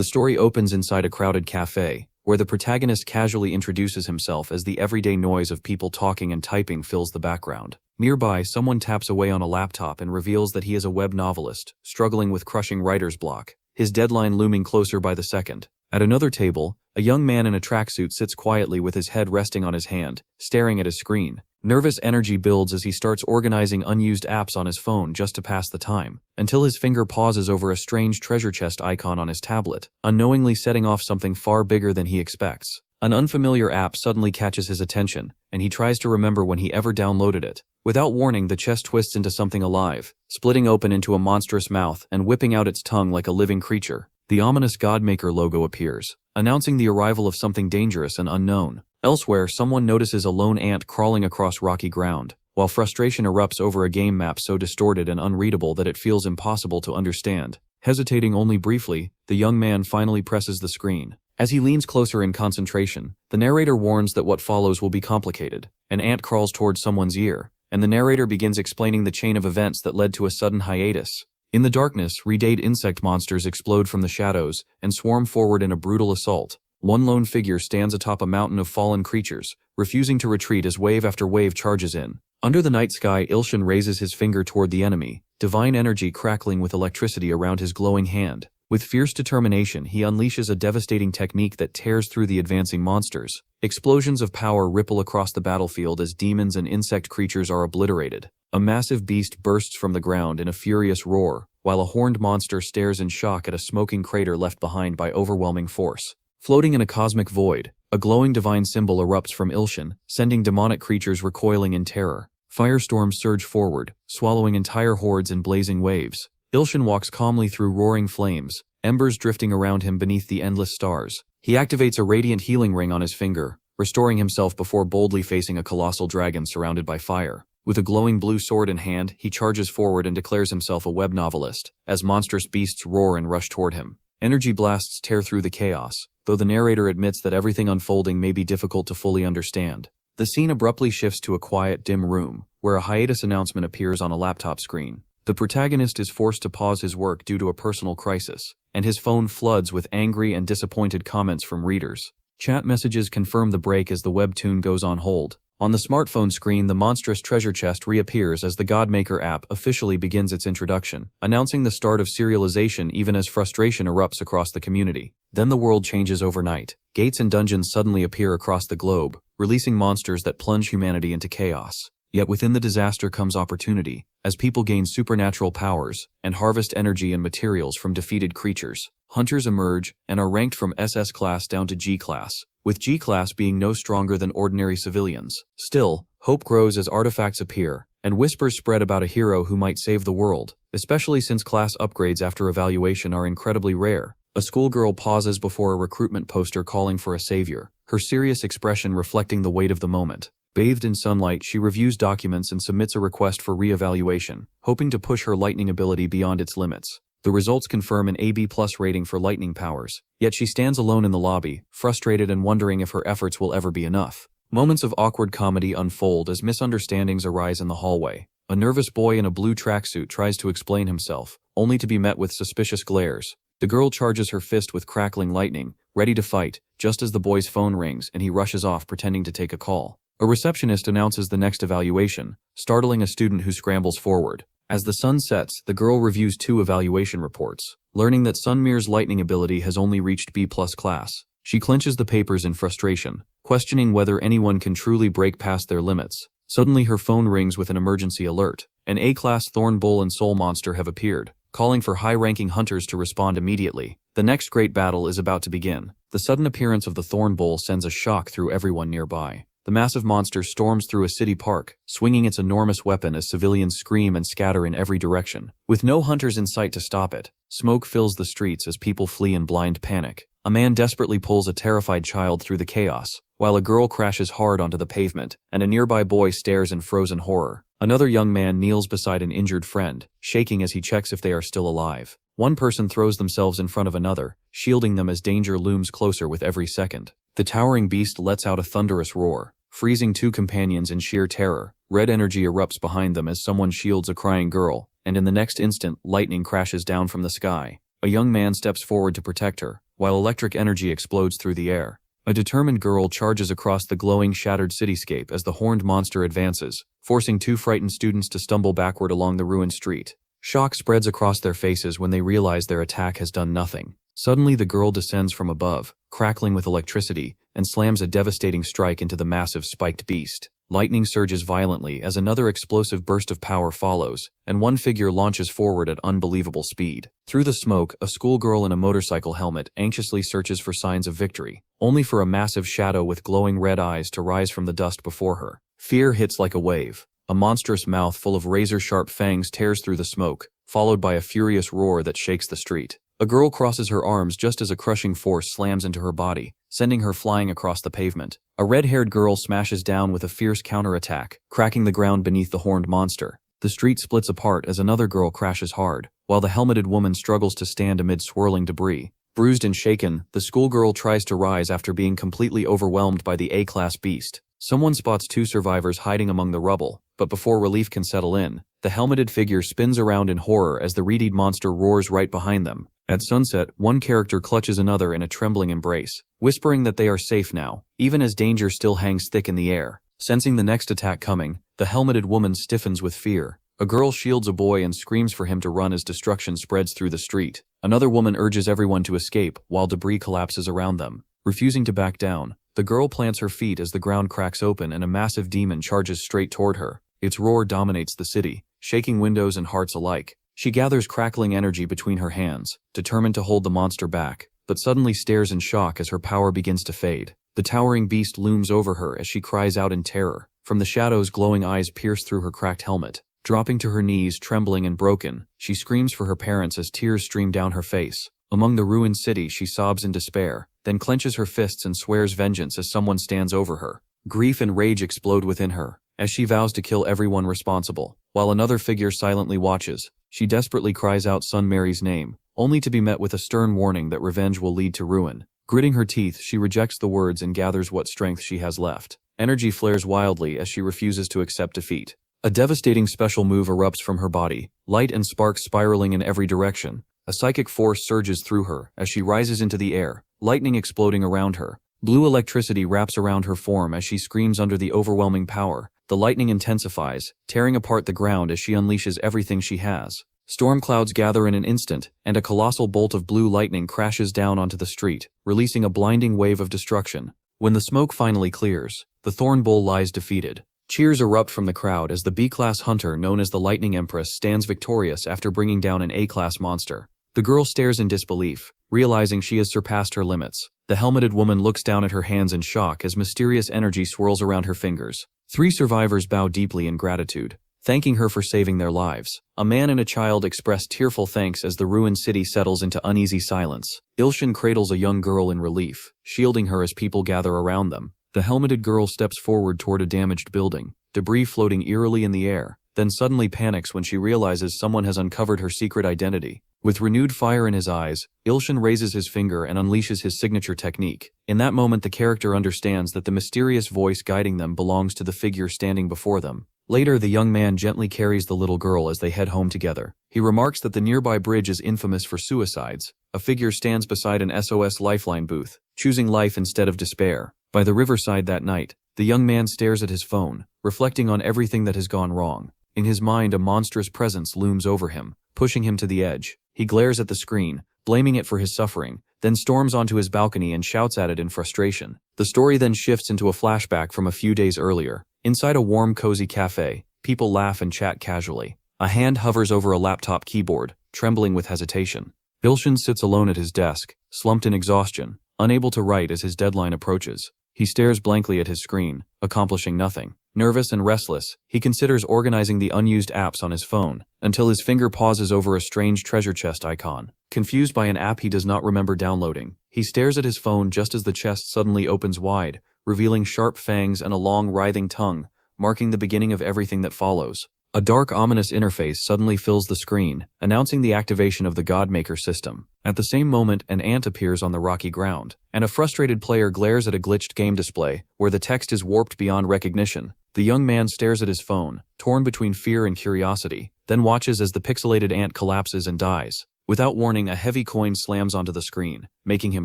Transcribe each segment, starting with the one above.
The story opens inside a crowded cafe, where the protagonist casually introduces himself as the everyday noise of people talking and typing fills the background. Nearby, someone taps away on a laptop and reveals that he is a web novelist, struggling with crushing writer's block, his deadline looming closer by the second. At another table, a young man in a tracksuit sits quietly with his head resting on his hand, staring at his screen. Nervous energy builds as he starts organizing unused apps on his phone just to pass the time, until his finger pauses over a strange treasure chest icon on his tablet, unknowingly setting off something far bigger than he expects. An unfamiliar app suddenly catches his attention, and he tries to remember when he ever downloaded it. Without warning, the chest twists into something alive, splitting open into a monstrous mouth and whipping out its tongue like a living creature. The ominous Godmaker logo appears, announcing the arrival of something dangerous and unknown. Elsewhere, someone notices a lone ant crawling across rocky ground, while frustration erupts over a game map so distorted and unreadable that it feels impossible to understand. Hesitating only briefly, the young man finally presses the screen. As he leans closer in concentration, the narrator warns that what follows will be complicated. An ant crawls towards someone's ear, and the narrator begins explaining the chain of events that led to a sudden hiatus. In the darkness, redayed insect monsters explode from the shadows and swarm forward in a brutal assault. One lone figure stands atop a mountain of fallen creatures, refusing to retreat as wave after wave charges in. Under the night sky, Ilshin raises his finger toward the enemy, divine energy crackling with electricity around his glowing hand. With fierce determination, he unleashes a devastating technique that tears through the advancing monsters. Explosions of power ripple across the battlefield as demons and insect creatures are obliterated. A massive beast bursts from the ground in a furious roar, while a horned monster stares in shock at a smoking crater left behind by overwhelming force. Floating in a cosmic void, a glowing divine symbol erupts from Ilshin, sending demonic creatures recoiling in terror. Firestorms surge forward, swallowing entire hordes in blazing waves. Ilshin walks calmly through roaring flames, embers drifting around him beneath the endless stars. He activates a radiant healing ring on his finger, restoring himself before boldly facing a colossal dragon surrounded by fire. With a glowing blue sword in hand, he charges forward and declares himself a web novelist, as monstrous beasts roar and rush toward him. Energy blasts tear through the chaos, though the narrator admits that everything unfolding may be difficult to fully understand. The scene abruptly shifts to a quiet, dim room, where a hiatus announcement appears on a laptop screen. The protagonist is forced to pause his work due to a personal crisis, and his phone floods with angry and disappointed comments from readers. Chat messages confirm the break as the webtoon goes on hold. On the smartphone screen, the monstrous treasure chest reappears as the Godmaker app officially begins its introduction, announcing the start of serialization even as frustration erupts across the community. Then the world changes overnight. Gates and dungeons suddenly appear across the globe, releasing monsters that plunge humanity into chaos. Yet within the disaster comes opportunity, as people gain supernatural powers and harvest energy and materials from defeated creatures. Hunters emerge and are ranked from SS class down to G class, with G class being no stronger than ordinary civilians. Still, hope grows as artifacts appear, and whispers spread about a hero who might save the world, especially since class upgrades after evaluation are incredibly rare. A schoolgirl pauses before a recruitment poster calling for a savior, her serious expression reflecting the weight of the moment. Bathed in sunlight, she reviews documents and submits a request for re-evaluation, hoping to push her lightning ability beyond its limits. The results confirm an AB+ rating for lightning powers, yet she stands alone in the lobby, frustrated and wondering if her efforts will ever be enough. Moments of awkward comedy unfold as misunderstandings arise in the hallway. A nervous boy in a blue tracksuit tries to explain himself, only to be met with suspicious glares. The girl charges her fist with crackling lightning, ready to fight, just as the boy's phone rings and he rushes off pretending to take a call. A receptionist announces the next evaluation, startling a student who scrambles forward. As the sun sets, the girl reviews 2 evaluation reports, learning that Sunmir's lightning ability has only reached B+ class. She clenches the papers in frustration, questioning whether anyone can truly break past their limits. Suddenly her phone rings with an emergency alert. An A-class thorn bull and soul monster have appeared, calling for high-ranking hunters to respond immediately. The next great battle is about to begin. The sudden appearance of the thorn bull sends a shock through everyone nearby. The massive monster storms through a city park, swinging its enormous weapon as civilians scream and scatter in every direction. With no hunters in sight to stop it, smoke fills the streets as people flee in blind panic. A man desperately pulls a terrified child through the chaos, while a girl crashes hard onto the pavement, and a nearby boy stares in frozen horror. Another young man kneels beside an injured friend, shaking as he checks if they are still alive. One person throws themselves in front of another, shielding them as danger looms closer with every second. The towering beast lets out a thunderous roar, freezing 2 companions in sheer terror. Red energy erupts behind them as someone shields a crying girl, and in the next instant, lightning crashes down from the sky. A young man steps forward to protect her, while electric energy explodes through the air. A determined girl charges across the glowing, shattered cityscape as the horned monster advances, forcing two frightened students to stumble backward along the ruined street. Shock spreads across their faces when they realize their attack has done nothing. Suddenly the girl descends from above, crackling with electricity, and slams a devastating strike into the massive spiked beast. Lightning surges violently as another explosive burst of power follows, and one figure launches forward at unbelievable speed. Through the smoke, a schoolgirl in a motorcycle helmet anxiously searches for signs of victory, only for a massive shadow with glowing red eyes to rise from the dust before her. Fear hits like a wave. A monstrous mouth full of razor-sharp fangs tears through the smoke, followed by a furious roar that shakes the street. A girl crosses her arms just as a crushing force slams into her body, sending her flying across the pavement. A red-haired girl smashes down with a fierce counterattack, cracking the ground beneath the horned monster. The street splits apart as another girl crashes hard, while the helmeted woman struggles to stand amid swirling debris. Bruised and shaken, the schoolgirl tries to rise after being completely overwhelmed by the A-class beast. Someone spots two survivors hiding among the rubble, but before relief can settle in, the helmeted figure spins around in horror as the reedied monster roars right behind them. At sunset, one character clutches another in a trembling embrace, whispering that they are safe now, even as danger still hangs thick in the air. Sensing the next attack coming, the helmeted woman stiffens with fear. A girl shields a boy and screams for him to run as destruction spreads through the street. Another woman urges everyone to escape while debris collapses around them. Refusing to back down, the girl plants her feet as the ground cracks open and a massive demon charges straight toward her. Its roar dominates the city, shaking windows and hearts alike. She gathers crackling energy between her hands, determined to hold the monster back, but suddenly stares in shock as her power begins to fade. The towering beast looms over her as she cries out in terror. From the shadows, glowing eyes pierce through her cracked helmet. Dropping to her knees, trembling and broken, she screams for her parents as tears stream down her face. Among the ruined city, she sobs in despair, then clenches her fists and swears vengeance as someone stands over her. Grief and rage explode within her, as she vows to kill everyone responsible. While another figure silently watches, she desperately cries out son Mary's name, only to be met with a stern warning that revenge will lead to ruin. Gritting her teeth, she rejects the words and gathers what strength she has left. Energy flares wildly as she refuses to accept defeat. A devastating special move erupts from her body, light and sparks spiraling in every direction. A psychic force surges through her as she rises into the air, lightning exploding around her. Blue electricity wraps around her form as she screams under the overwhelming power. The lightning intensifies, tearing apart the ground as she unleashes everything she has. Storm clouds gather in an instant, and a colossal bolt of blue lightning crashes down onto the street, releasing a blinding wave of destruction. When the smoke finally clears, the Thorn Bull lies defeated. Cheers erupt from the crowd as the B-class hunter known as the Lightning Empress stands victorious after bringing down an A-class monster. The girl stares in disbelief, realizing she has surpassed her limits. The helmeted woman looks down at her hands in shock as mysterious energy swirls around her fingers. 3 survivors bow deeply in gratitude, thanking her for saving their lives. A man and a child express tearful thanks as the ruined city settles into uneasy silence. Ilshin cradles a young girl in relief, shielding her as people gather around them. The helmeted girl steps forward toward a damaged building, debris floating eerily in the air, then suddenly panics when she realizes someone has uncovered her secret identity. With renewed fire in his eyes, Ilshin raises his finger and unleashes his signature technique. In that moment, the character understands that the mysterious voice guiding them belongs to the figure standing before them. Later, the young man gently carries the little girl as they head home together. He remarks that the nearby bridge is infamous for suicides. A figure stands beside an SOS lifeline booth, choosing life instead of despair. By the riverside that night, the young man stares at his phone, reflecting on everything that has gone wrong. In his mind, a monstrous presence looms over him, pushing him to the edge. He glares at the screen, blaming it for his suffering, then storms onto his balcony and shouts at it in frustration. The story then shifts into a flashback from a few days earlier. Inside a warm, cozy cafe, people laugh and chat casually. A hand hovers over a laptop keyboard, trembling with hesitation. Ilshin sits alone at his desk, slumped in exhaustion, unable to write as his deadline approaches. He stares blankly at his screen, accomplishing nothing. Nervous and restless, he considers organizing the unused apps on his phone, until his finger pauses over a strange treasure chest icon. Confused by an app he does not remember downloading, he stares at his phone just as the chest suddenly opens wide, revealing sharp fangs and a long, writhing tongue, marking the beginning of everything that follows. A dark, ominous interface suddenly fills the screen, announcing the activation of the Godmaker system. At the same moment, an ant appears on the rocky ground, and a frustrated player glares at a glitched game display, where the text is warped beyond recognition. The young man stares at his phone, torn between fear and curiosity, then watches as the pixelated ant collapses and dies. Without warning, a heavy coin slams onto the screen, making him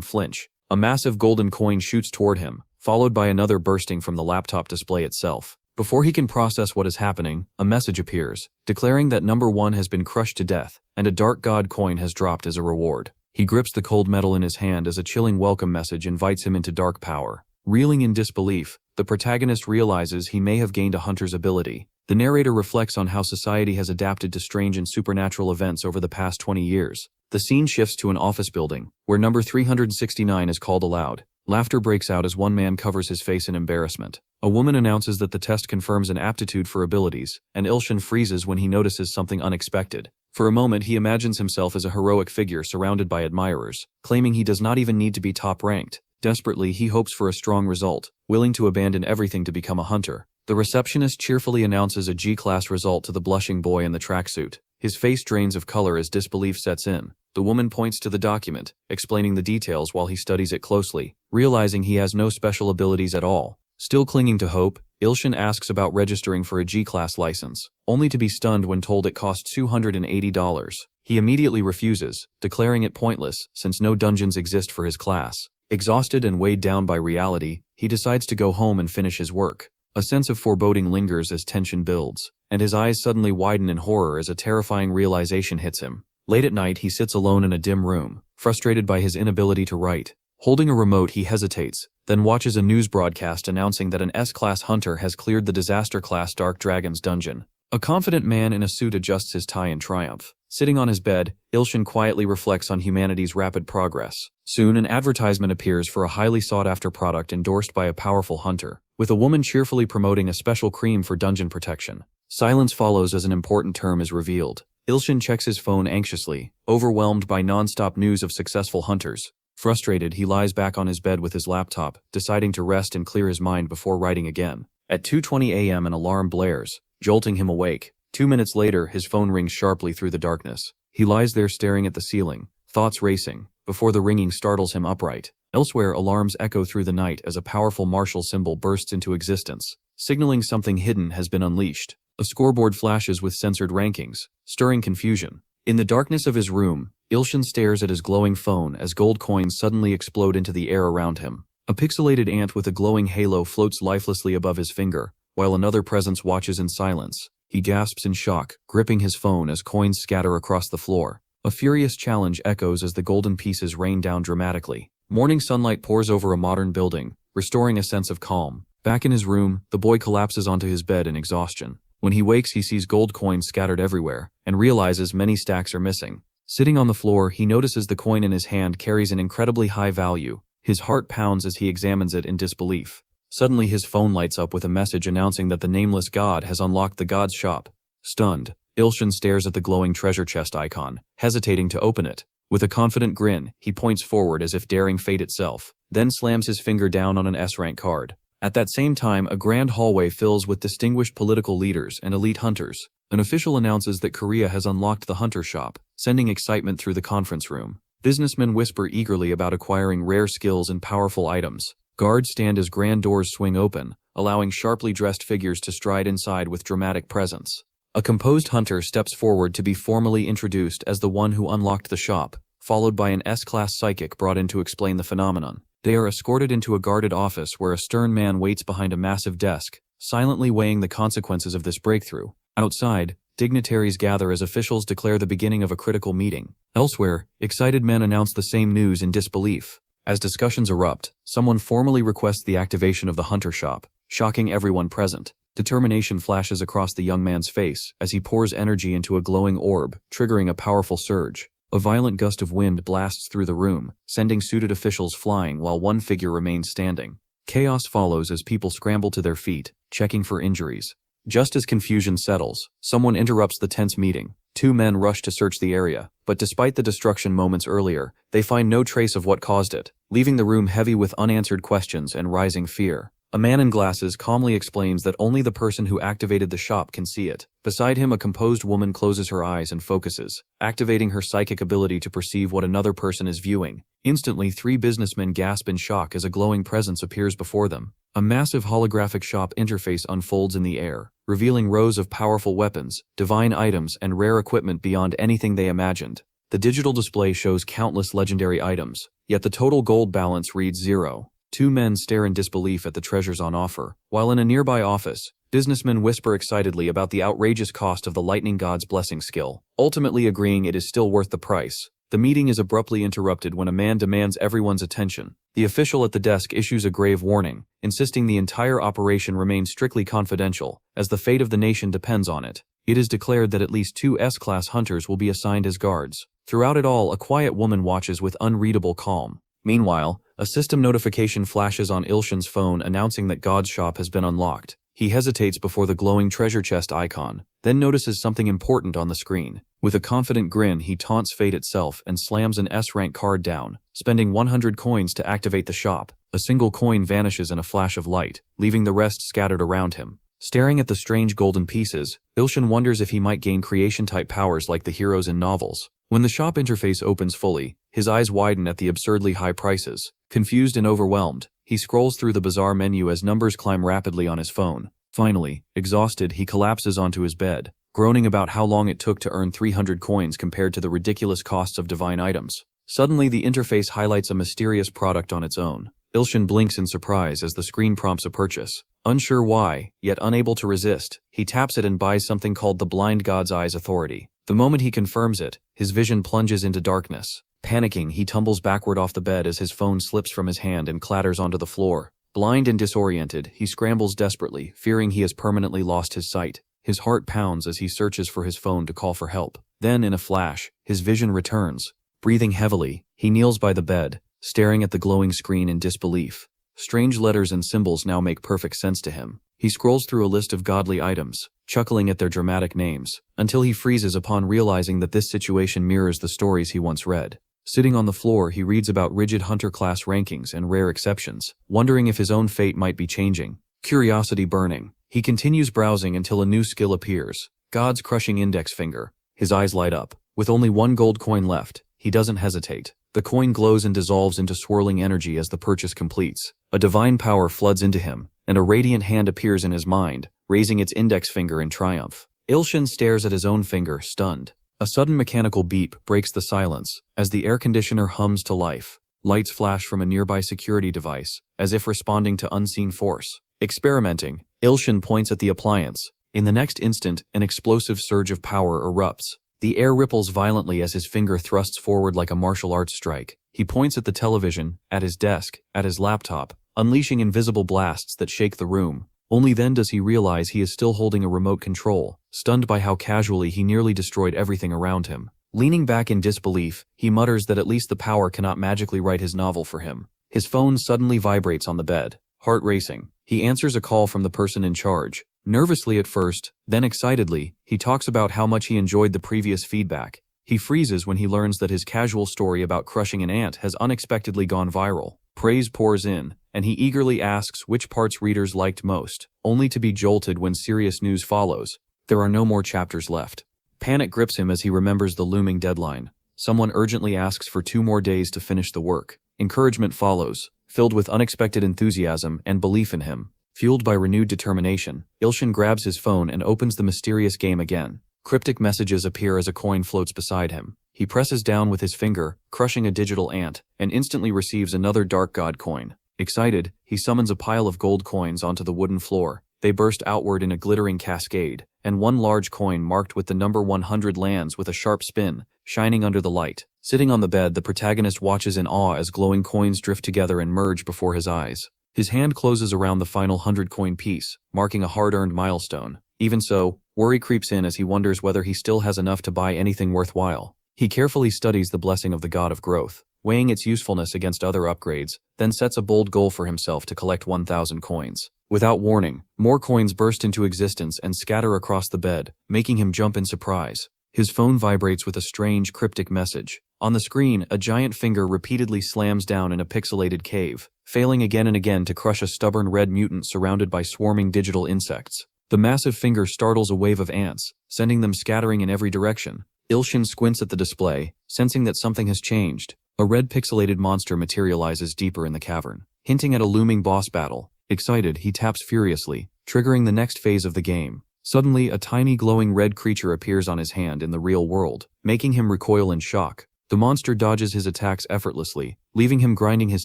flinch. A massive golden coin shoots toward him, followed by another bursting from the laptop display itself. Before he can process what is happening, a message appears, declaring that number 1 has been crushed to death, and a dark god coin has dropped as a reward. He grips the cold metal in his hand as a chilling welcome message invites him into dark power. Reeling in disbelief, the protagonist realizes he may have gained a hunter's ability. The narrator reflects on how society has adapted to strange and supernatural events over the past 20 years. The scene shifts to an office building, where number 369 is called aloud. Laughter breaks out as one man covers his face in embarrassment. A woman announces that the test confirms an aptitude for abilities, and Ilshin freezes when he notices something unexpected. For a moment, he imagines himself as a heroic figure surrounded by admirers, claiming he does not even need to be top-ranked. Desperately, he hopes for a strong result, willing to abandon everything to become a hunter. The receptionist cheerfully announces a G-class result to the blushing boy in the tracksuit. His face drains of color as disbelief sets in. The woman points to the document, explaining the details while he studies it closely, realizing he has no special abilities at all. Still clinging to hope, Ilshin asks about registering for a G-class license, only to be stunned when told it costs $280. He immediately refuses, declaring it pointless since no dungeons exist for his class. Exhausted and weighed down by reality, he decides to go home and finish his work. A sense of foreboding lingers as tension builds, and his eyes suddenly widen in horror as a terrifying realization hits him. Late at night, he sits alone in a dim room, frustrated by his inability to write. Holding a remote, he hesitates, then watches a news broadcast announcing that an S-class hunter has cleared the disaster-class Dark Dragon's dungeon. A confident man in a suit adjusts his tie in triumph. Sitting on his bed, Ilshin quietly reflects on humanity's rapid progress. Soon, an advertisement appears for a highly sought-after product endorsed by a powerful hunter, with a woman cheerfully promoting a special cream for dungeon protection. Silence follows as an important term is revealed. Ilshin checks his phone anxiously, overwhelmed by non-stop news of successful hunters. Frustrated, he lies back on his bed with his laptop, deciding to rest and clear his mind before writing again. At 2:20 a.m. an alarm blares, jolting him awake. 2 minutes later, his phone rings sharply through the darkness. He lies there staring at the ceiling, thoughts racing, before the ringing startles him upright. Elsewhere, alarms echo through the night as a powerful martial symbol bursts into existence, signaling something hidden has been unleashed. A scoreboard flashes with censored rankings, stirring confusion. In the darkness of his room, Ilshin stares at his glowing phone as gold coins suddenly explode into the air around him. A pixelated ant with a glowing halo floats lifelessly above his finger, while another presence watches in silence. He gasps in shock, gripping his phone as coins scatter across the floor. A furious challenge echoes as the golden pieces rain down dramatically. Morning sunlight pours over a modern building, restoring a sense of calm. Back in his room, the boy collapses onto his bed in exhaustion. When he wakes, he sees gold coins scattered everywhere, and realizes many stacks are missing. Sitting on the floor, he notices the coin in his hand carries an incredibly high value. His heart pounds as he examines it in disbelief. Suddenly, his phone lights up with a message announcing that the nameless god has unlocked the god's shop. Stunned, Ilshin stares at the glowing treasure chest icon, hesitating to open it. With a confident grin, he points forward as if daring fate itself, then slams his finger down on an S-rank card. At that same time, a grand hallway fills with distinguished political leaders and elite hunters. An official announces that Korea has unlocked the hunter shop, sending excitement through the conference room. Businessmen whisper eagerly about acquiring rare skills and powerful items. Guards stand as grand doors swing open, allowing sharply dressed figures to stride inside with dramatic presence. A composed hunter steps forward to be formally introduced as the one who unlocked the shop, followed by an S-class psychic brought in to explain the phenomenon. They are escorted into a guarded office where a stern man waits behind a massive desk, silently weighing the consequences of this breakthrough. Outside, dignitaries gather as officials declare the beginning of a critical meeting. Elsewhere, excited men announce the same news in disbelief. As discussions erupt, someone formally requests the activation of the hunter shop, shocking everyone present. Determination flashes across the young man's face as he pours energy into a glowing orb, triggering a powerful surge. A violent gust of wind blasts through the room, sending suited officials flying while one figure remains standing. Chaos follows as people scramble to their feet, checking for injuries. Just as confusion settles, someone interrupts the tense meeting. Two men rush to search the area, but despite the destruction moments earlier, they find no trace of what caused it, leaving the room heavy with unanswered questions and rising fear. A man in glasses calmly explains that only the person who activated the shop can see it. Beside him, a composed woman closes her eyes and focuses, activating her psychic ability to perceive what another person is viewing. Instantly, three businessmen gasp in shock as a glowing presence appears before them. A massive holographic shop interface unfolds in the air, revealing rows of powerful weapons, divine items, and rare equipment beyond anything they imagined. The digital display shows countless legendary items, yet the total gold balance reads 0. Two men stare in disbelief at the treasures on offer, while in a nearby office, businessmen whisper excitedly about the outrageous cost of the lightning god's blessing skill, ultimately agreeing it is still worth the price. The meeting is abruptly interrupted when a man demands everyone's attention. The official at the desk issues a grave warning, insisting the entire operation remain strictly confidential, as the fate of the nation depends on it. It is declared that at least 2 S-class hunters will be assigned as guards. Throughout it all, a quiet woman watches with unreadable calm. Meanwhile, a system notification flashes on Ilshin's phone announcing that God's shop has been unlocked. He hesitates before the glowing treasure chest icon, then notices something important on the screen. With a confident grin, he taunts fate itself and slams an S-rank card down, spending 100 coins to activate the shop. A single coin vanishes in a flash of light, leaving the rest scattered around him. Staring at the strange golden pieces, Ilshin wonders if he might gain creation-type powers like the heroes in novels. When the shop interface opens fully, his eyes widen at the absurdly high prices. Confused and overwhelmed, he scrolls through the bizarre menu as numbers climb rapidly on his phone. Finally, exhausted, he collapses onto his bed, groaning about how long it took to earn 300 coins compared to the ridiculous costs of divine items. Suddenly, the interface highlights a mysterious product on its own. Ilshin blinks in surprise as the screen prompts a purchase. Unsure why, yet unable to resist, he taps it and buys something called the Blind God's Eyes Authority. The moment he confirms it, his vision plunges into darkness. Panicking, he tumbles backward off the bed as his phone slips from his hand and clatters onto the floor. Blind and disoriented, he scrambles desperately, fearing he has permanently lost his sight. His heart pounds as he searches for his phone to call for help. Then, in a flash, his vision returns. Breathing heavily, he kneels by the bed, staring at the glowing screen in disbelief. Strange letters and symbols now make perfect sense to him. He scrolls through a list of godly items, chuckling at their dramatic names, until he freezes upon realizing that this situation mirrors the stories he once read. Sitting on the floor, he reads about rigid hunter class rankings and rare exceptions, wondering if his own fate might be changing. Curiosity burning, he continues browsing until a new skill appears. God's crushing index finger. His eyes light up. With only 1 gold coin left, he doesn't hesitate. The coin glows and dissolves into swirling energy as the purchase completes. A divine power floods into him, and a radiant hand appears in his mind, raising its index finger in triumph. Ilshin stares at his own finger, stunned. A sudden mechanical beep breaks the silence, as the air conditioner hums to life. Lights flash from a nearby security device, as if responding to unseen force. Experimenting, Ilshin points at the appliance. In the next instant, an explosive surge of power erupts. The air ripples violently as his finger thrusts forward like a martial arts strike. He points at the television, at his desk, at his laptop, unleashing invisible blasts that shake the room. Only then does he realize he is still holding a remote control, stunned by how casually he nearly destroyed everything around him. Leaning back in disbelief, he mutters that at least the power cannot magically write his novel for him. His phone suddenly vibrates on the bed, heart racing. He answers a call from the person in charge. Nervously at first, then excitedly, he talks about how much he enjoyed the previous feedback. He freezes when he learns that his casual story about crushing an ant has unexpectedly gone viral. Praise pours in, and he eagerly asks which parts readers liked most, only to be jolted when serious news follows. There are no more chapters left. Panic grips him as he remembers the looming deadline. Someone urgently asks for 2 more days to finish the work. Encouragement follows, filled with unexpected enthusiasm and belief in him. Fueled by renewed determination, Ilshin grabs his phone and opens the mysterious game again. Cryptic messages appear as a coin floats beside him. He presses down with his finger, crushing a digital ant, and instantly receives another Dark God coin. Excited, he summons a pile of gold coins onto the wooden floor. They burst outward in a glittering cascade, and one large coin marked with the number 100 lands with a sharp spin, shining under the light. Sitting on the bed, the protagonist watches in awe as glowing coins drift together and merge before his eyes. His hand closes around the final 100-coin piece, marking a hard-earned milestone. Even so, worry creeps in as he wonders whether he still has enough to buy anything worthwhile. He carefully studies the blessing of the God of Growth, weighing its usefulness against other upgrades, then sets a bold goal for himself to collect 1,000 coins. Without warning, more coins burst into existence and scatter across the bed, making him jump in surprise. His phone vibrates with a strange, cryptic message. On the screen, a giant finger repeatedly slams down in a pixelated cave, failing again and again to crush a stubborn red mutant surrounded by swarming digital insects. The massive finger startles a wave of ants, sending them scattering in every direction. Ilshin squints at the display, sensing that something has changed. A red pixelated monster materializes deeper in the cavern, hinting at a looming boss battle. Excited, he taps furiously, triggering the next phase of the game. Suddenly, a tiny glowing red creature appears on his hand in the real world, making him recoil in shock. The monster dodges his attacks effortlessly, leaving him grinding his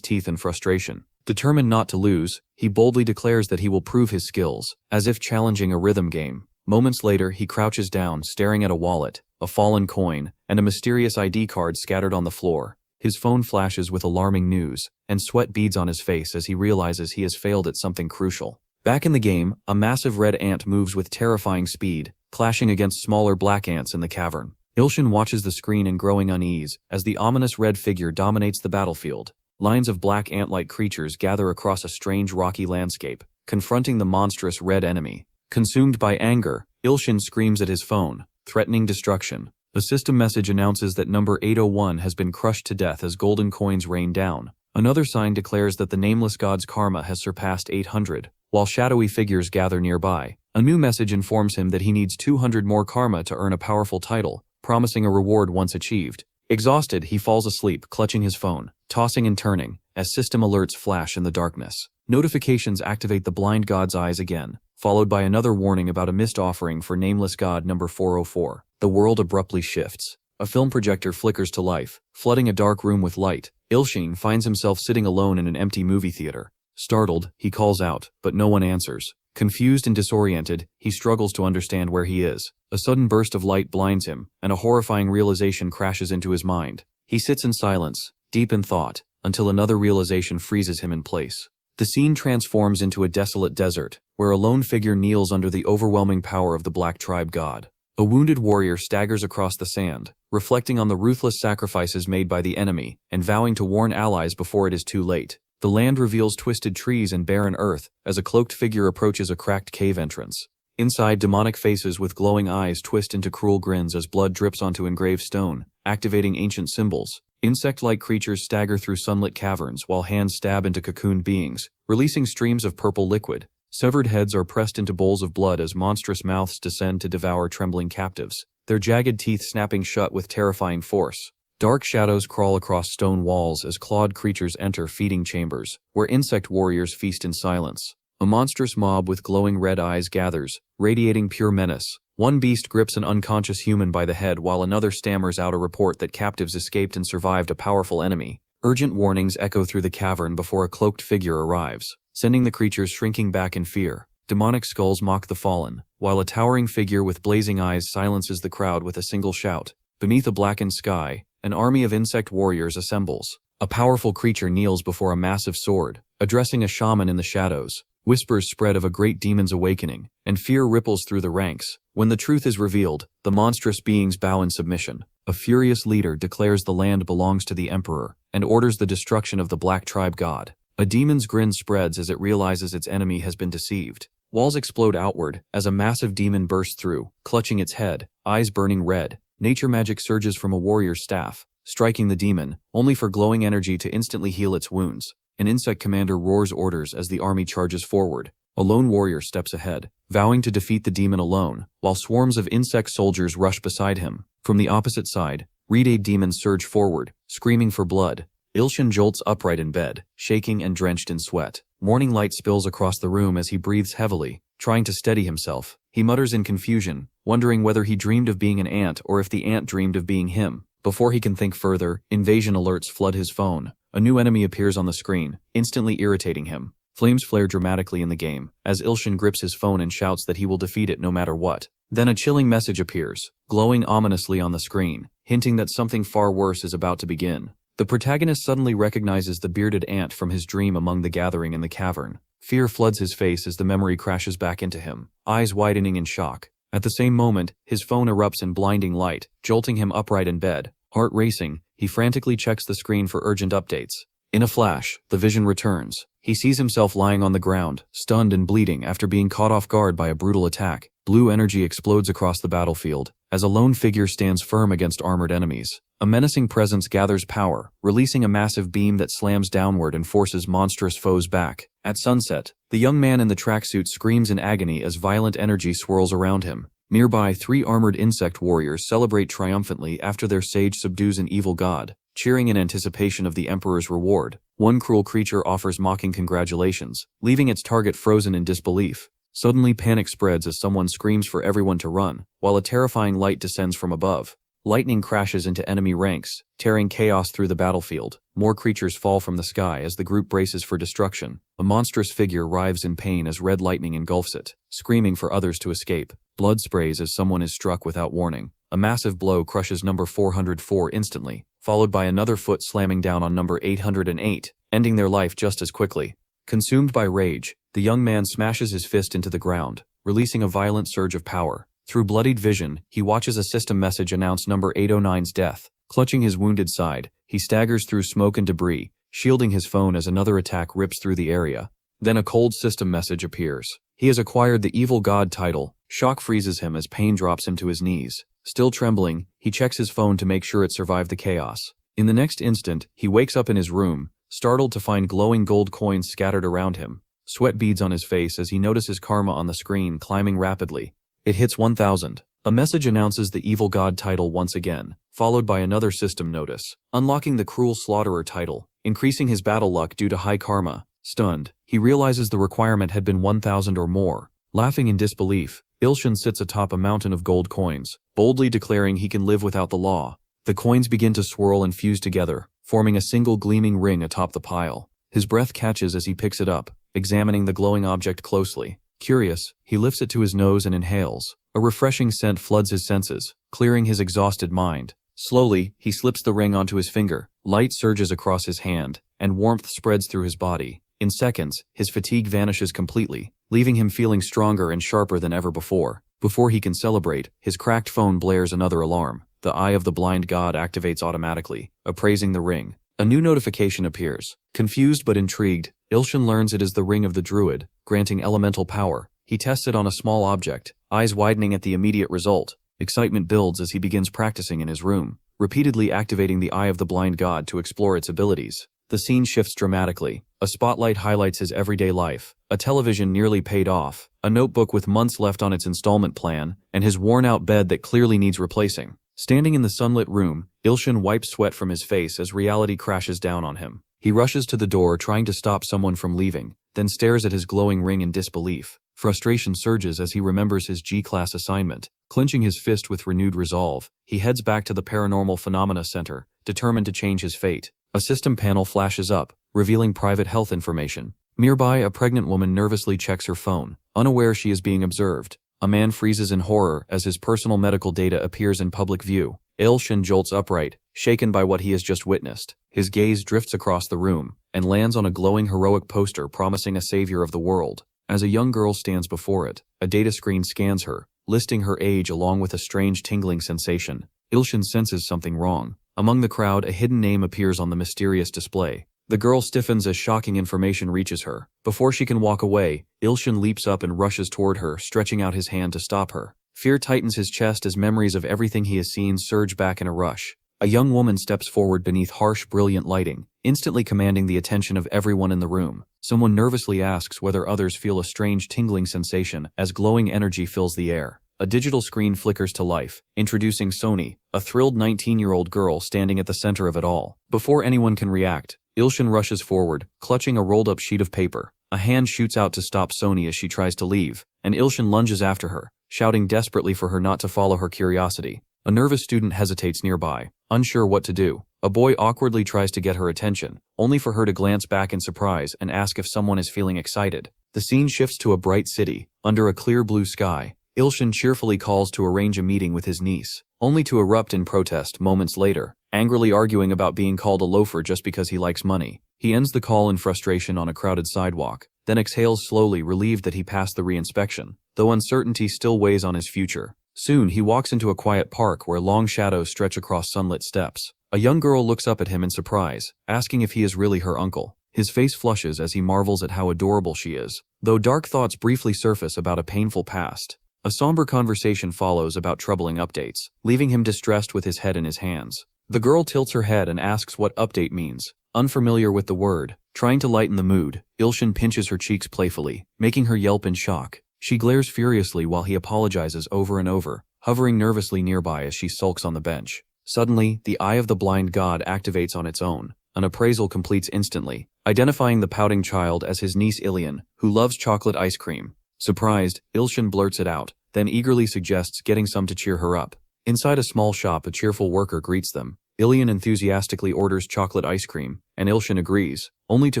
teeth in frustration. Determined not to lose, he boldly declares that he will prove his skills, as if challenging a rhythm game. Moments later, he crouches down, staring at a wallet, a fallen coin, and a mysterious ID card scattered on the floor. His phone flashes with alarming news, and sweat beads on his face as he realizes he has failed at something crucial. Back in the game, a massive red ant moves with terrifying speed, clashing against smaller black ants in the cavern. Ilshin watches the screen in growing unease as the ominous red figure dominates the battlefield. Lines of black ant-like creatures gather across a strange rocky landscape, confronting the monstrous red enemy. Consumed by anger, Ilshin screams at his phone, threatening destruction. The system message announces that number 801 has been crushed to death as golden coins rain down. Another sign declares that the nameless god's karma has surpassed 800, while shadowy figures gather nearby. A new message informs him that he needs 200 more karma to earn a powerful title, promising a reward once achieved. Exhausted, he falls asleep, clutching his phone, tossing and turning, as system alerts flash in the darkness. Notifications activate the blind god's eyes again, followed by another warning about a missed offering for nameless god number 404. The world abruptly shifts. A film projector flickers to life, flooding a dark room with light. Ilshin finds himself sitting alone in an empty movie theater. Startled, he calls out, but no one answers. Confused and disoriented, he struggles to understand where he is. A sudden burst of light blinds him, and a horrifying realization crashes into his mind. He sits in silence, deep in thought, until another realization freezes him in place. The scene transforms into a desolate desert, where a lone figure kneels under the overwhelming power of the Black Tribe god. A wounded warrior staggers across the sand, reflecting on the ruthless sacrifices made by the enemy, and vowing to warn allies before it is too late. The land reveals twisted trees and barren earth as a cloaked figure approaches a cracked cave entrance. Inside, demonic faces with glowing eyes twist into cruel grins as blood drips onto engraved stone, activating ancient symbols. Insect-like creatures stagger through sunlit caverns while hands stab into cocooned beings, releasing streams of purple liquid. Severed heads are pressed into bowls of blood as monstrous mouths descend to devour trembling captives, their jagged teeth snapping shut with terrifying force. Dark shadows crawl across stone walls as clawed creatures enter feeding chambers, where insect warriors feast in silence. A monstrous mob with glowing red eyes gathers, radiating pure menace. One beast grips an unconscious human by the head while another stammers out a report that captives escaped and survived a powerful enemy. Urgent warnings echo through the cavern before a cloaked figure arrives, sending the creatures shrinking back in fear. Demonic skulls mock the fallen, while a towering figure with blazing eyes silences the crowd with a single shout. Beneath a blackened sky, an army of insect warriors assembles. A powerful creature kneels before a massive sword, addressing a shaman in the shadows. Whispers spread of a great demon's awakening, and fear ripples through the ranks. When the truth is revealed, the monstrous beings bow in submission. A furious leader declares the land belongs to the emperor, and orders the destruction of the Black Tribe god. A demon's grin spreads as it realizes its enemy has been deceived. Walls explode outward as a massive demon bursts through, clutching its head, eyes burning red. Nature magic surges from a warrior's staff, striking the demon, only for glowing energy to instantly heal its wounds. An insect commander roars orders as the army charges forward. A lone warrior steps ahead, vowing to defeat the demon alone, while swarms of insect soldiers rush beside him. From the opposite side, Reed demons surge forward, screaming for blood. Ilshin jolts upright in bed, shaking and drenched in sweat. Morning light spills across the room as he breathes heavily, trying to steady himself. He mutters in confusion, wondering whether he dreamed of being an ant or if the ant dreamed of being him. Before he can think further, invasion alerts flood his phone. A new enemy appears on the screen, instantly irritating him. Flames flare dramatically in the game, as Ilshin grips his phone and shouts that he will defeat it no matter what. Then a chilling message appears, glowing ominously on the screen, hinting that something far worse is about to begin. The protagonist suddenly recognizes the bearded ant from his dream among the gathering in the cavern. Fear floods his face as the memory crashes back into him, eyes widening in shock. At the same moment, his phone erupts in blinding light, jolting him upright in bed. Heart racing, he frantically checks the screen for urgent updates. In a flash, the vision returns. He sees himself lying on the ground, stunned and bleeding after being caught off guard by a brutal attack. Blue energy explodes across the battlefield, as a lone figure stands firm against armored enemies. A menacing presence gathers power, releasing a massive beam that slams downward and forces monstrous foes back. At sunset, the young man in the tracksuit screams in agony as violent energy swirls around him. Nearby, 3 armored insect warriors celebrate triumphantly after their sage subdues an evil god, cheering in anticipation of the emperor's reward. One cruel creature offers mocking congratulations, leaving its target frozen in disbelief. Suddenly panic spreads as someone screams for everyone to run, while a terrifying light descends from above. Lightning crashes into enemy ranks, tearing chaos through the battlefield. More creatures fall from the sky as the group braces for destruction. A monstrous figure writhes in pain as red lightning engulfs it, screaming for others to escape. Blood sprays as someone is struck without warning. A massive blow crushes number 404 instantly, followed by another foot slamming down on number 808, ending their life just as quickly. Consumed by rage, the young man smashes his fist into the ground, releasing a violent surge of power. Through bloodied vision, he watches a system message announce number 809's death. Clutching his wounded side, he staggers through smoke and debris, shielding his phone as another attack rips through the area. Then a cold system message appears. He has acquired the Evil God title. Shock freezes him as pain drops him to his knees. Still trembling, he checks his phone to make sure it survived the chaos. In the next instant, he wakes up in his room, startled to find glowing gold coins scattered around him. Sweat beads on his face as he notices karma on the screen climbing rapidly. It hits 1000. A message announces the Evil God title once again, followed by another system notice, unlocking the Cruel Slaughterer title, increasing his battle luck due to high karma. Stunned, he realizes the requirement had been 1000 or more. Laughing in disbelief, Ilshin sits atop a mountain of gold coins, boldly declaring he can live without the law. The coins begin to swirl and fuse together, forming a single gleaming ring atop the pile. His breath catches as he picks it up, examining the glowing object closely. Curious, he lifts it to his nose and inhales. A refreshing scent floods his senses, clearing his exhausted mind. Slowly, he slips the ring onto his finger. Light surges across his hand, and warmth spreads through his body. In seconds, his fatigue vanishes completely, leaving him feeling stronger and sharper than ever before. Before he can celebrate, his cracked phone blares another alarm. The Eye of the Blind God activates automatically, appraising the ring. A new notification appears. Confused but intrigued, Ilshin learns it is the Ring of the Druid, granting elemental power. He tests it on a small object, eyes widening at the immediate result. Excitement builds as he begins practicing in his room, repeatedly activating the Eye of the Blind God to explore its abilities. The scene shifts dramatically. A spotlight highlights his everyday life, a television nearly paid off, a notebook with months left on its installment plan, and his worn-out bed that clearly needs replacing. Standing in the sunlit room, Ilshin wipes sweat from his face as reality crashes down on him. He rushes to the door trying to stop someone from leaving, then stares at his glowing ring in disbelief. Frustration surges as he remembers his G-class assignment. Clenching his fist with renewed resolve, he heads back to the Paranormal Phenomena Center, determined to change his fate. A system panel flashes up, revealing private health information. Nearby, a pregnant woman nervously checks her phone, unaware she is being observed. A man freezes in horror as his personal medical data appears in public view. Ilshin jolts upright, shaken by what he has just witnessed. His gaze drifts across the room, and lands on a glowing heroic poster promising a savior of the world. As a young girl stands before it, a data screen scans her, listing her age along with a strange tingling sensation. Ilshin senses something wrong. Among the crowd, a hidden name appears on the mysterious display. The girl stiffens as shocking information reaches her. Before she can walk away, Ilshin leaps up and rushes toward her, stretching out his hand to stop her. Fear tightens his chest as memories of everything he has seen surge back in a rush. A young woman steps forward beneath harsh, brilliant lighting, instantly commanding the attention of everyone in the room. Someone nervously asks whether others feel a strange tingling sensation as glowing energy fills the air. A digital screen flickers to life, introducing Sony, a thrilled 19-year-old girl standing at the center of it all. Before anyone can react, Ilshin rushes forward, clutching a rolled-up sheet of paper. A hand shoots out to stop Sony as she tries to leave, and Ilshin lunges after her, shouting desperately for her not to follow her curiosity. A nervous student hesitates nearby, unsure what to do. A boy awkwardly tries to get her attention, only for her to glance back in surprise and ask if someone is feeling excited. The scene shifts to a bright city, under a clear blue sky. Ilshin cheerfully calls to arrange a meeting with his niece, only to erupt in protest moments later, angrily arguing about being called a loafer just because he likes money. He ends the call in frustration on a crowded sidewalk, then exhales slowly, relieved that he passed the re-inspection, though uncertainty still weighs on his future. Soon he walks into a quiet park where long shadows stretch across sunlit steps. A young girl looks up at him in surprise, asking if he is really her uncle. His face flushes as he marvels at how adorable she is, though dark thoughts briefly surface about a painful past. A somber conversation follows about troubling updates, leaving him distressed with his head in his hands. The girl tilts her head and asks what update means, unfamiliar with the word. Trying to lighten the mood, Ilshin pinches her cheeks playfully, making her yelp in shock. She glares furiously while he apologizes over and over, hovering nervously nearby as she sulks on the bench. Suddenly, the Eye of the Blind God activates on its own. An appraisal completes instantly, identifying the pouting child as his niece Ilian, who loves chocolate ice cream. Surprised, Ilshin blurts it out, then eagerly suggests getting some to cheer her up. Inside a small shop, a cheerful worker greets them. Ilian enthusiastically orders chocolate ice cream, and Ilshin agrees, only to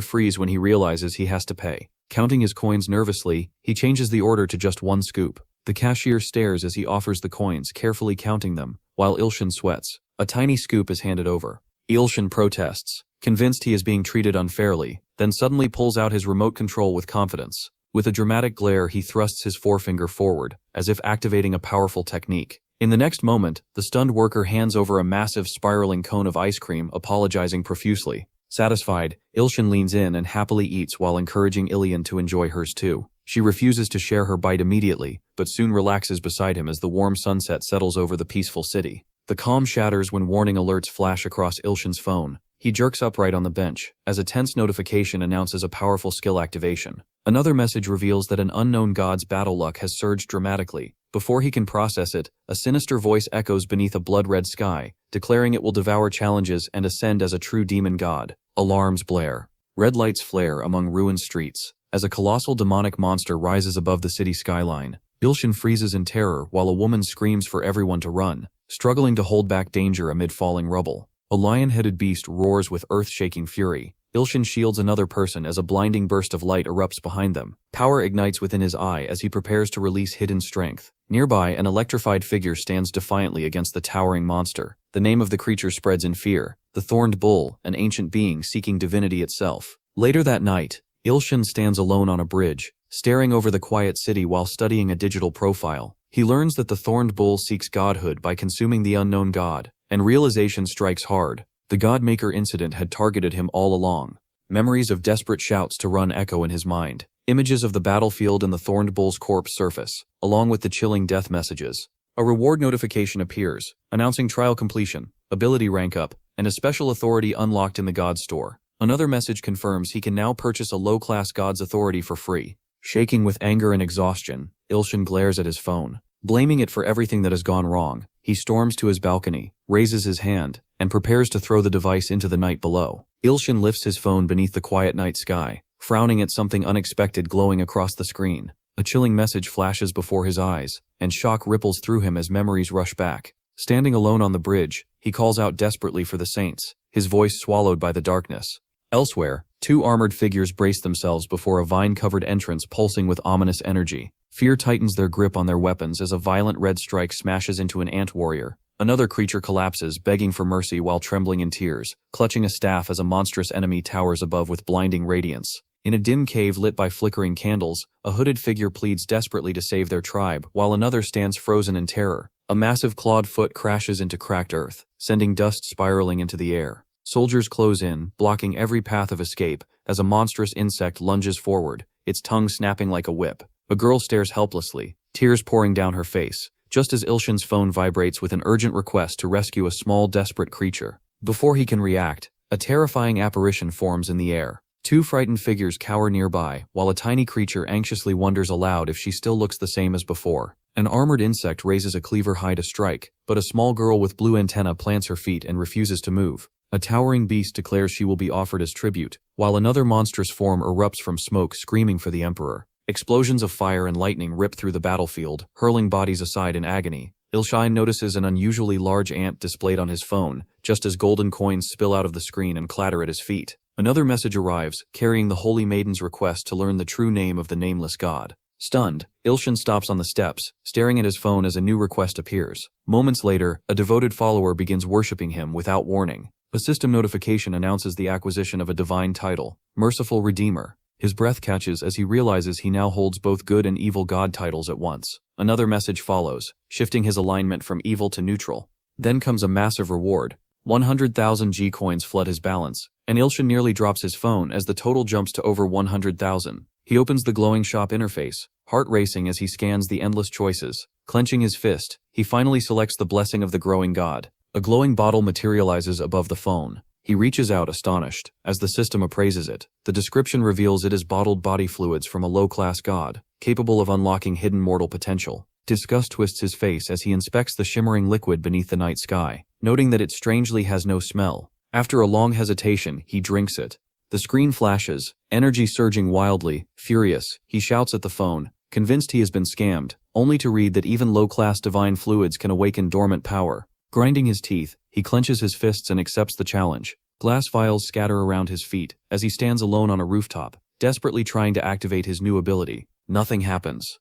freeze when he realizes he has to pay. Counting his coins nervously, he changes the order to just 1 scoop. The cashier stares as he offers the coins, carefully counting them, while Ilshin sweats. A tiny scoop is handed over. Ilshin protests, convinced he is being treated unfairly, then suddenly pulls out his remote control with confidence. With a dramatic glare, he thrusts his forefinger forward, as if activating a powerful technique. In the next moment, the stunned worker hands over a massive spiraling cone of ice cream, apologizing profusely. Satisfied, Ilshin leans in and happily eats while encouraging Ilian to enjoy hers too. She refuses to share her bite immediately, but soon relaxes beside him as the warm sunset settles over the peaceful city. The calm shatters when warning alerts flash across Ilshin's phone. He jerks upright on the bench, as a tense notification announces a powerful skill activation. Another message reveals that an unknown god's battle luck has surged dramatically. Before he can process it, a sinister voice echoes beneath a blood-red sky, declaring it will devour challenges and ascend as a true demon god. Alarms blare. Red lights flare among ruined streets, as a colossal demonic monster rises above the city skyline. Ilshin freezes in terror while a woman screams for everyone to run, struggling to hold back danger amid falling rubble. A lion-headed beast roars with earth-shaking fury. Ilshin shields another person as a blinding burst of light erupts behind them. Power ignites within his eye as he prepares to release hidden strength. Nearby, an electrified figure stands defiantly against the towering monster. The name of the creature spreads in fear: the Thorned Bull, an ancient being seeking divinity itself. Later that night, Ilshin stands alone on a bridge, staring over the quiet city while studying a digital profile. He learns that the Thorned Bull seeks godhood by consuming the unknown god, and realization strikes hard. The Godmaker incident had targeted him all along. Memories of desperate shouts to run echo in his mind. Images of the battlefield and the Thorned Bull's corpse surface, along with the chilling death messages. A reward notification appears, announcing trial completion, ability rank up, and a special authority unlocked in the God store. Another message confirms he can now purchase a low-class god's authority for free. Shaking with anger and exhaustion, Ilshin glares at his phone. Blaming it for everything that has gone wrong, he storms to his balcony, raises his hand, and prepares to throw the device into the night below. Ilshin lifts his phone beneath the quiet night sky, frowning at something unexpected glowing across the screen. A chilling message flashes before his eyes, and shock ripples through him as memories rush back. Standing alone on the bridge, he calls out desperately for the saints, his voice swallowed by the darkness. Elsewhere, 2 armored figures brace themselves before a vine-covered entrance pulsing with ominous energy. Fear tightens their grip on their weapons as a violent red strike smashes into an ant warrior. Another creature collapses, begging for mercy while trembling in tears, clutching a staff as a monstrous enemy towers above with blinding radiance. In a dim cave lit by flickering candles, a hooded figure pleads desperately to save their tribe, while another stands frozen in terror. A massive clawed foot crashes into cracked earth, sending dust spiraling into the air. Soldiers close in, blocking every path of escape, as a monstrous insect lunges forward, its tongue snapping like a whip. A girl stares helplessly, tears pouring down her face, just as Ilshin's phone vibrates with an urgent request to rescue a small, desperate creature. Before he can react, a terrifying apparition forms in the air. 2 frightened figures cower nearby, while a tiny creature anxiously wonders aloud if she still looks the same as before. An armored insect raises a cleaver high to strike, but a small girl with blue antennae plants her feet and refuses to move. A towering beast declares she will be offered as tribute, while another monstrous form erupts from smoke screaming for the Emperor. Explosions of fire and lightning rip through the battlefield, hurling bodies aside in agony. Ilshin notices an unusually large ant displayed on his phone, just as golden coins spill out of the screen and clatter at his feet. Another message arrives, carrying the Holy Maiden's request to learn the true name of the nameless god. Stunned, Ilshin stops on the steps, staring at his phone as a new request appears. Moments later, a devoted follower begins worshipping him without warning. A system notification announces the acquisition of a divine title, Merciful Redeemer. His breath catches as he realizes he now holds both good and evil god titles at once. Another message follows, shifting his alignment from evil to neutral. Then comes a massive reward. 100,000 G-coins flood his balance, and Ilshin nearly drops his phone as the total jumps to over 100,000. He opens the glowing shop interface, heart racing as he scans the endless choices. Clenching his fist, he finally selects the blessing of the growing god. A glowing bottle materializes above the phone. He reaches out astonished, as the system appraises it. The description reveals it is bottled body fluids from a low-class god, capable of unlocking hidden mortal potential. Disgust twists his face as he inspects the shimmering liquid beneath the night sky, noting that it strangely has no smell. After a long hesitation, he drinks it. The screen flashes, energy surging wildly. Furious, he shouts at the phone, convinced he has been scammed, only to read that even low-class divine fluids can awaken dormant power. Grinding his teeth, he clenches his fists and accepts the challenge. Glass vials scatter around his feet as he stands alone on a rooftop, desperately trying to activate his new ability. Nothing happens.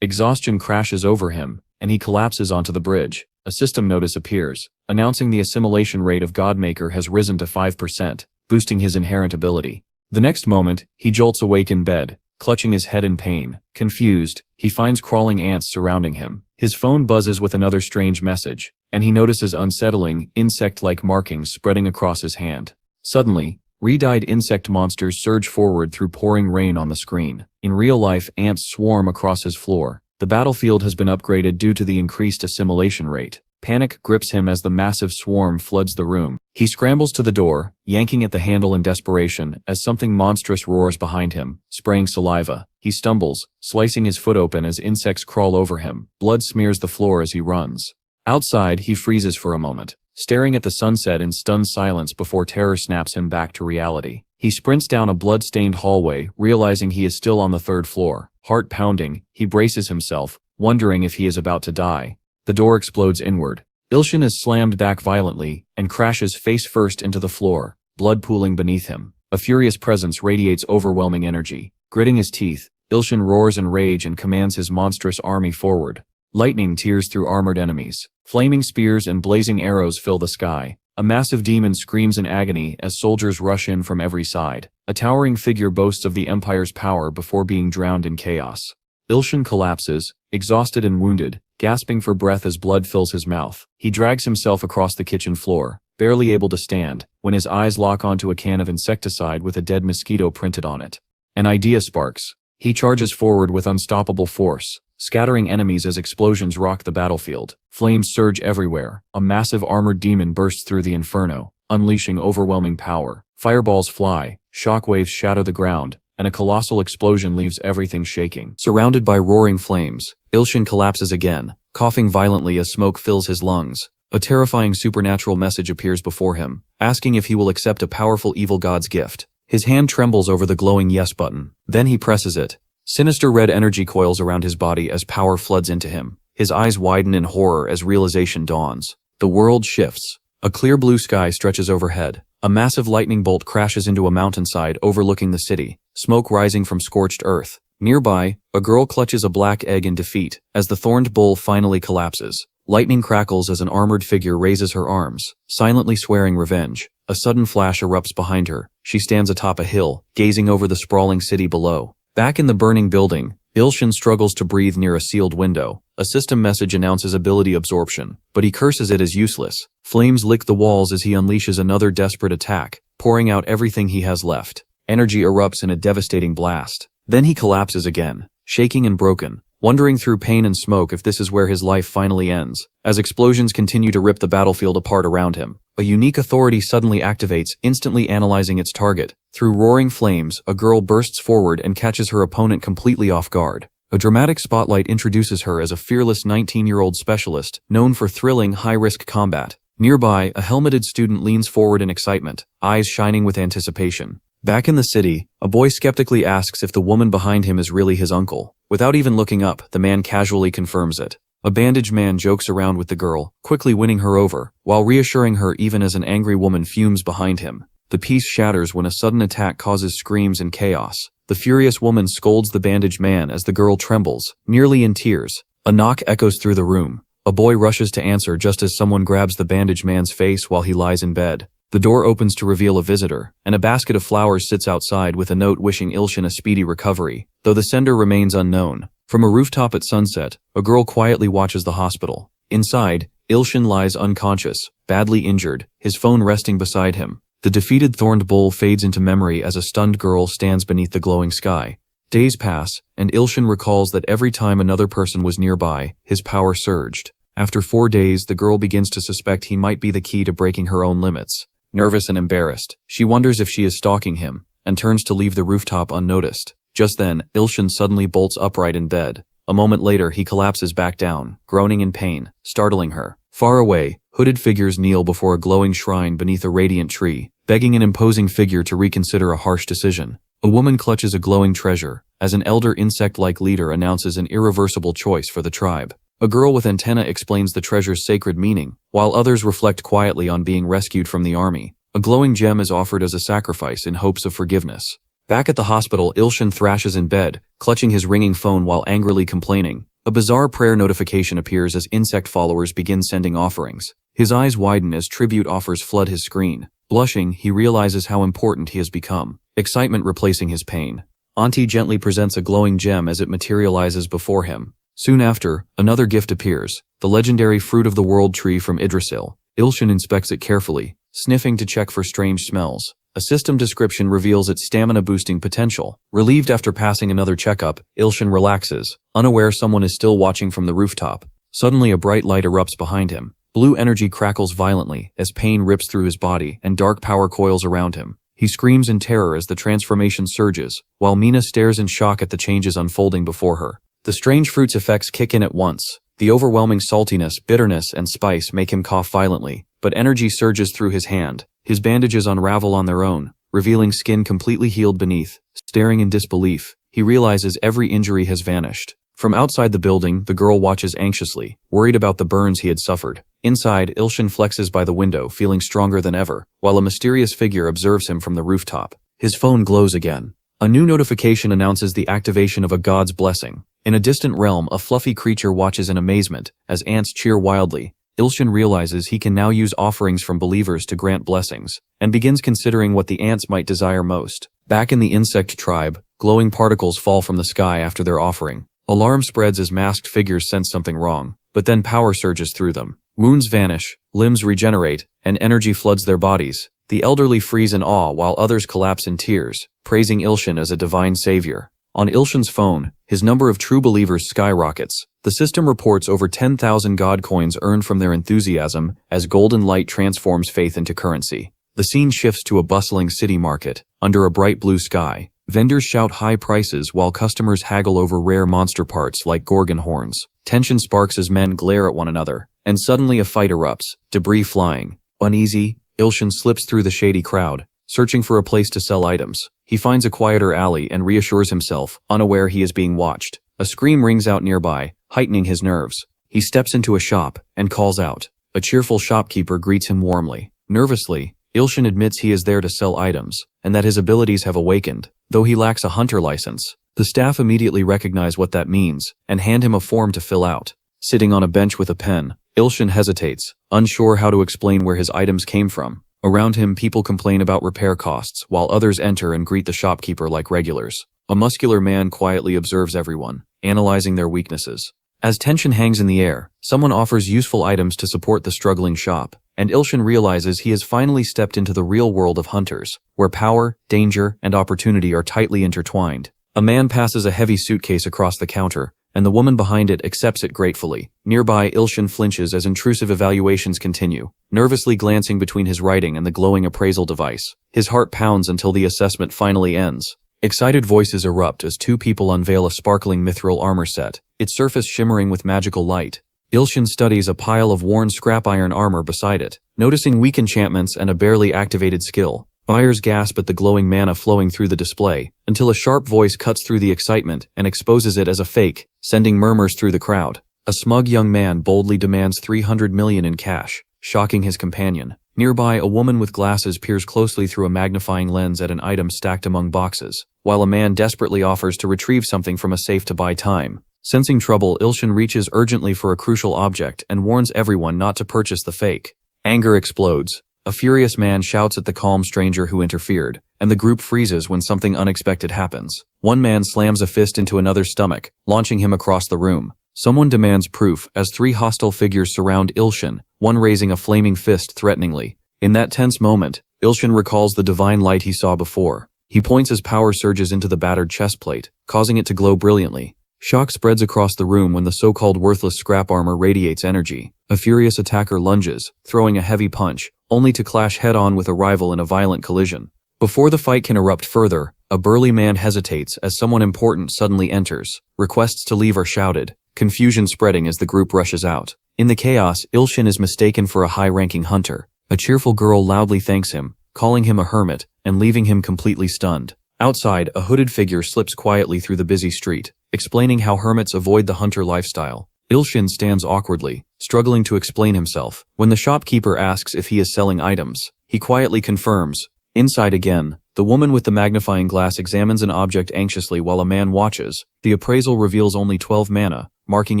Exhaustion crashes over him, and he collapses onto the bridge. A system notice appears, announcing the assimilation rate of Godmaker has risen to 5%, boosting his inherent ability. The next moment, he jolts awake in bed, clutching his head in pain. Confused, he finds crawling ants surrounding him. His phone buzzes with another strange message, and he notices unsettling, insect-like markings spreading across his hand. Suddenly, red-eyed insect monsters surge forward through pouring rain on the screen. In real life, ants swarm across his floor. The battlefield has been upgraded due to the increased assimilation rate. Panic grips him as the massive swarm floods the room. He scrambles to the door, yanking at the handle in desperation as something monstrous roars behind him, spraying saliva. He stumbles, slicing his foot open as insects crawl over him. Blood smears the floor as he runs. Outside, he freezes for a moment, staring at the sunset in stunned silence before terror snaps him back to reality. He sprints down a blood-stained hallway, realizing he is still on the 3rd floor. Heart pounding, he braces himself, wondering if he is about to die. The door explodes inward. Ilshin is slammed back violently and crashes face first into the floor, blood pooling beneath him. A furious presence radiates overwhelming energy. Gritting his teeth, Ilshin roars in rage and commands his monstrous army forward. Lightning tears through armored enemies. Flaming spears and blazing arrows fill the sky. A massive demon screams in agony as soldiers rush in from every side. A towering figure boasts of the Empire's power before being drowned in chaos. Ilshin collapses, exhausted and wounded, gasping for breath as blood fills his mouth. He drags himself across the kitchen floor, barely able to stand, when his eyes lock onto a can of insecticide with a dead mosquito printed on it. An idea sparks. He charges forward with unstoppable force, scattering enemies as explosions rock the battlefield. Flames surge everywhere. A massive armored demon bursts through the inferno, unleashing overwhelming power. Fireballs fly, shockwaves shatter the ground, and a colossal explosion leaves everything shaking. Surrounded by roaring flames, Ilshin collapses again, coughing violently as smoke fills his lungs. A terrifying supernatural message appears before him, asking if he will accept a powerful evil god's gift. His hand trembles over the glowing yes button. Then he presses it. Sinister red energy coils around his body as power floods into him. His eyes widen in horror as realization dawns. The world shifts. A clear blue sky stretches overhead. A massive lightning bolt crashes into a mountainside overlooking the city, smoke rising from scorched earth. Nearby, a girl clutches a black egg in defeat as the thorned bull finally collapses. Lightning crackles as an armored figure raises her arms, silently swearing revenge. A sudden flash erupts behind her. She stands atop a hill, gazing over the sprawling city below. Back in the burning building, Ilshin struggles to breathe near a sealed window. A system message announces ability absorption, but he curses it as useless. Flames lick the walls as he unleashes another desperate attack, pouring out everything he has left. Energy erupts in a devastating blast. Then he collapses again, shaking and broken, wondering through pain and smoke if this is where his life finally ends. As explosions continue to rip the battlefield apart around him, a unique authority suddenly activates, instantly analyzing its target. Through roaring flames, a girl bursts forward and catches her opponent completely off guard. A dramatic spotlight introduces her as a fearless 19-year-old specialist, known for thrilling, high-risk combat. Nearby, a helmeted student leans forward in excitement, eyes shining with anticipation. Back in the city, a boy skeptically asks if the woman behind him is really his uncle. Without even looking up, the man casually confirms it. A bandaged man jokes around with the girl, quickly winning her over, while reassuring her even as an angry woman fumes behind him. The peace shatters when a sudden attack causes screams and chaos. The furious woman scolds the bandaged man as the girl trembles, nearly in tears. A knock echoes through the room. A boy rushes to answer just as someone grabs the bandaged man's face while he lies in bed. The door opens to reveal a visitor, and a basket of flowers sits outside with a note wishing Ilshin a speedy recovery, though the sender remains unknown. From a rooftop at sunset, a girl quietly watches the hospital. Inside, Ilshin lies unconscious, badly injured, his phone resting beside him. The defeated thorned bull fades into memory as a stunned girl stands beneath the glowing sky. Days pass, and Ilshin recalls that every time another person was nearby, his power surged. After 4 days, the girl begins to suspect he might be the key to breaking her own limits. Nervous and embarrassed, she wonders if she is stalking him, and turns to leave the rooftop unnoticed. Just then, Ilshin suddenly bolts upright in bed. A moment later, he collapses back down, groaning in pain, startling her. Far away, hooded figures kneel before a glowing shrine beneath a radiant tree, begging an imposing figure to reconsider a harsh decision. A woman clutches a glowing treasure, as an elder insect-like leader announces an irreversible choice for the tribe. A girl with antenna explains the treasure's sacred meaning, while others reflect quietly on being rescued from the army. A glowing gem is offered as a sacrifice in hopes of forgiveness. Back at the hospital, Ilshin thrashes in bed, clutching his ringing phone while angrily complaining. A bizarre prayer notification appears as insect followers begin sending offerings. His eyes widen as tribute offers flood his screen. Blushing, he realizes how important he has become, excitement replacing his pain. Auntie gently presents a glowing gem as it materializes before him. Soon after, another gift appears, the legendary fruit of the world tree from Idrisil. Ilshin inspects it carefully, sniffing to check for strange smells. A system description reveals its stamina-boosting potential. Relieved after passing another checkup, Ilshin relaxes, unaware someone is still watching from the rooftop. Suddenly a bright light erupts behind him. Blue energy crackles violently as pain rips through his body and dark power coils around him. He screams in terror as the transformation surges, while Mina stares in shock at the changes unfolding before her. The strange fruit's effects kick in at once. The overwhelming saltiness, bitterness, and spice make him cough violently, but energy surges through his hand. His bandages unravel on their own, revealing skin completely healed beneath. Staring in disbelief, he realizes every injury has vanished. From outside the building, the girl watches anxiously, worried about the burns he had suffered. Inside, Ilshin flexes by the window, feeling stronger than ever, while a mysterious figure observes him from the rooftop. His phone glows again. A new notification announces the activation of a god's blessing. In a distant realm, a fluffy creature watches in amazement, as ants cheer wildly. Ilshin realizes he can now use offerings from believers to grant blessings, and begins considering what the ants might desire most. Back in the insect tribe, glowing particles fall from the sky after their offering. Alarm spreads as masked figures sense something wrong, but then power surges through them. Wounds vanish, limbs regenerate, and energy floods their bodies. The elderly freeze in awe while others collapse in tears, praising Ilshin as a divine savior. On Ilshin's phone, his number of true believers skyrockets. The system reports over 10,000 god coins earned from their enthusiasm as golden light transforms faith into currency. The scene shifts to a bustling city market. Under a bright blue sky, vendors shout high prices while customers haggle over rare monster parts like gorgon horns. Tension sparks as men glare at one another, and suddenly a fight erupts, debris flying. Uneasy, Ilshin slips through the shady crowd, searching for a place to sell items. He finds a quieter alley and reassures himself, unaware he is being watched. A scream rings out nearby, heightening his nerves. He steps into a shop and calls out. A cheerful shopkeeper greets him warmly. Nervously, Ilshin admits he is there to sell items, and that his abilities have awakened, though he lacks a hunter license. The staff immediately recognize what that means, and hand him a form to fill out. Sitting on a bench with a pen, Ilshin hesitates, unsure how to explain where his items came from. Around him, people complain about repair costs, while others enter and greet the shopkeeper like regulars. A muscular man quietly observes everyone, analyzing their weaknesses. As tension hangs in the air, someone offers useful items to support the struggling shop, and Ilshin realizes he has finally stepped into the real world of hunters, where power, danger, and opportunity are tightly intertwined. A man passes a heavy suitcase across the counter, and the woman behind it accepts it gratefully. Nearby, Ilshin flinches as intrusive evaluations continue, nervously glancing between his writing and the glowing appraisal device. His heart pounds until the assessment finally ends. Excited voices erupt as two people unveil a sparkling mithril armor set, its surface shimmering with magical light. Ilshin studies a pile of worn scrap iron armor beside it, noticing weak enchantments and a barely activated skill. Buyers gasp at the glowing mana flowing through the display, until a sharp voice cuts through the excitement and exposes it as a fake, sending murmurs through the crowd. A smug young man boldly demands 300 million in cash, shocking his companion. Nearby, a woman with glasses peers closely through a magnifying lens at an item stacked among boxes, while a man desperately offers to retrieve something from a safe to buy time. Sensing trouble, Ilshin reaches urgently for a crucial object and warns everyone not to purchase the fake. Anger explodes. A furious man shouts at the calm stranger who interfered, and the group freezes when something unexpected happens. One man slams a fist into another's stomach, launching him across the room. Someone demands proof as three hostile figures surround Ilshin, one raising a flaming fist threateningly. In that tense moment, Ilshin recalls the divine light he saw before. He points as power surges into the battered chest plate, causing it to glow brilliantly. Shock spreads across the room when the so-called worthless scrap armor radiates energy. A furious attacker lunges, throwing a heavy punch, only to clash head-on with a rival in a violent collision. Before the fight can erupt further, a burly man hesitates as someone important suddenly enters. Requests to leave are shouted, confusion spreading as the group rushes out. In the chaos, Ilshin is mistaken for a high-ranking hunter. A cheerful girl loudly thanks him, calling him a hermit, and leaving him completely stunned. Outside, a hooded figure slips quietly through the busy street, explaining how hermits avoid the hunter lifestyle. Ilshin stands awkwardly, struggling to explain himself. When the shopkeeper asks if he is selling items, he quietly confirms. Inside again, the woman with the magnifying glass examines an object anxiously while a man watches. The appraisal reveals only 12 mana, marking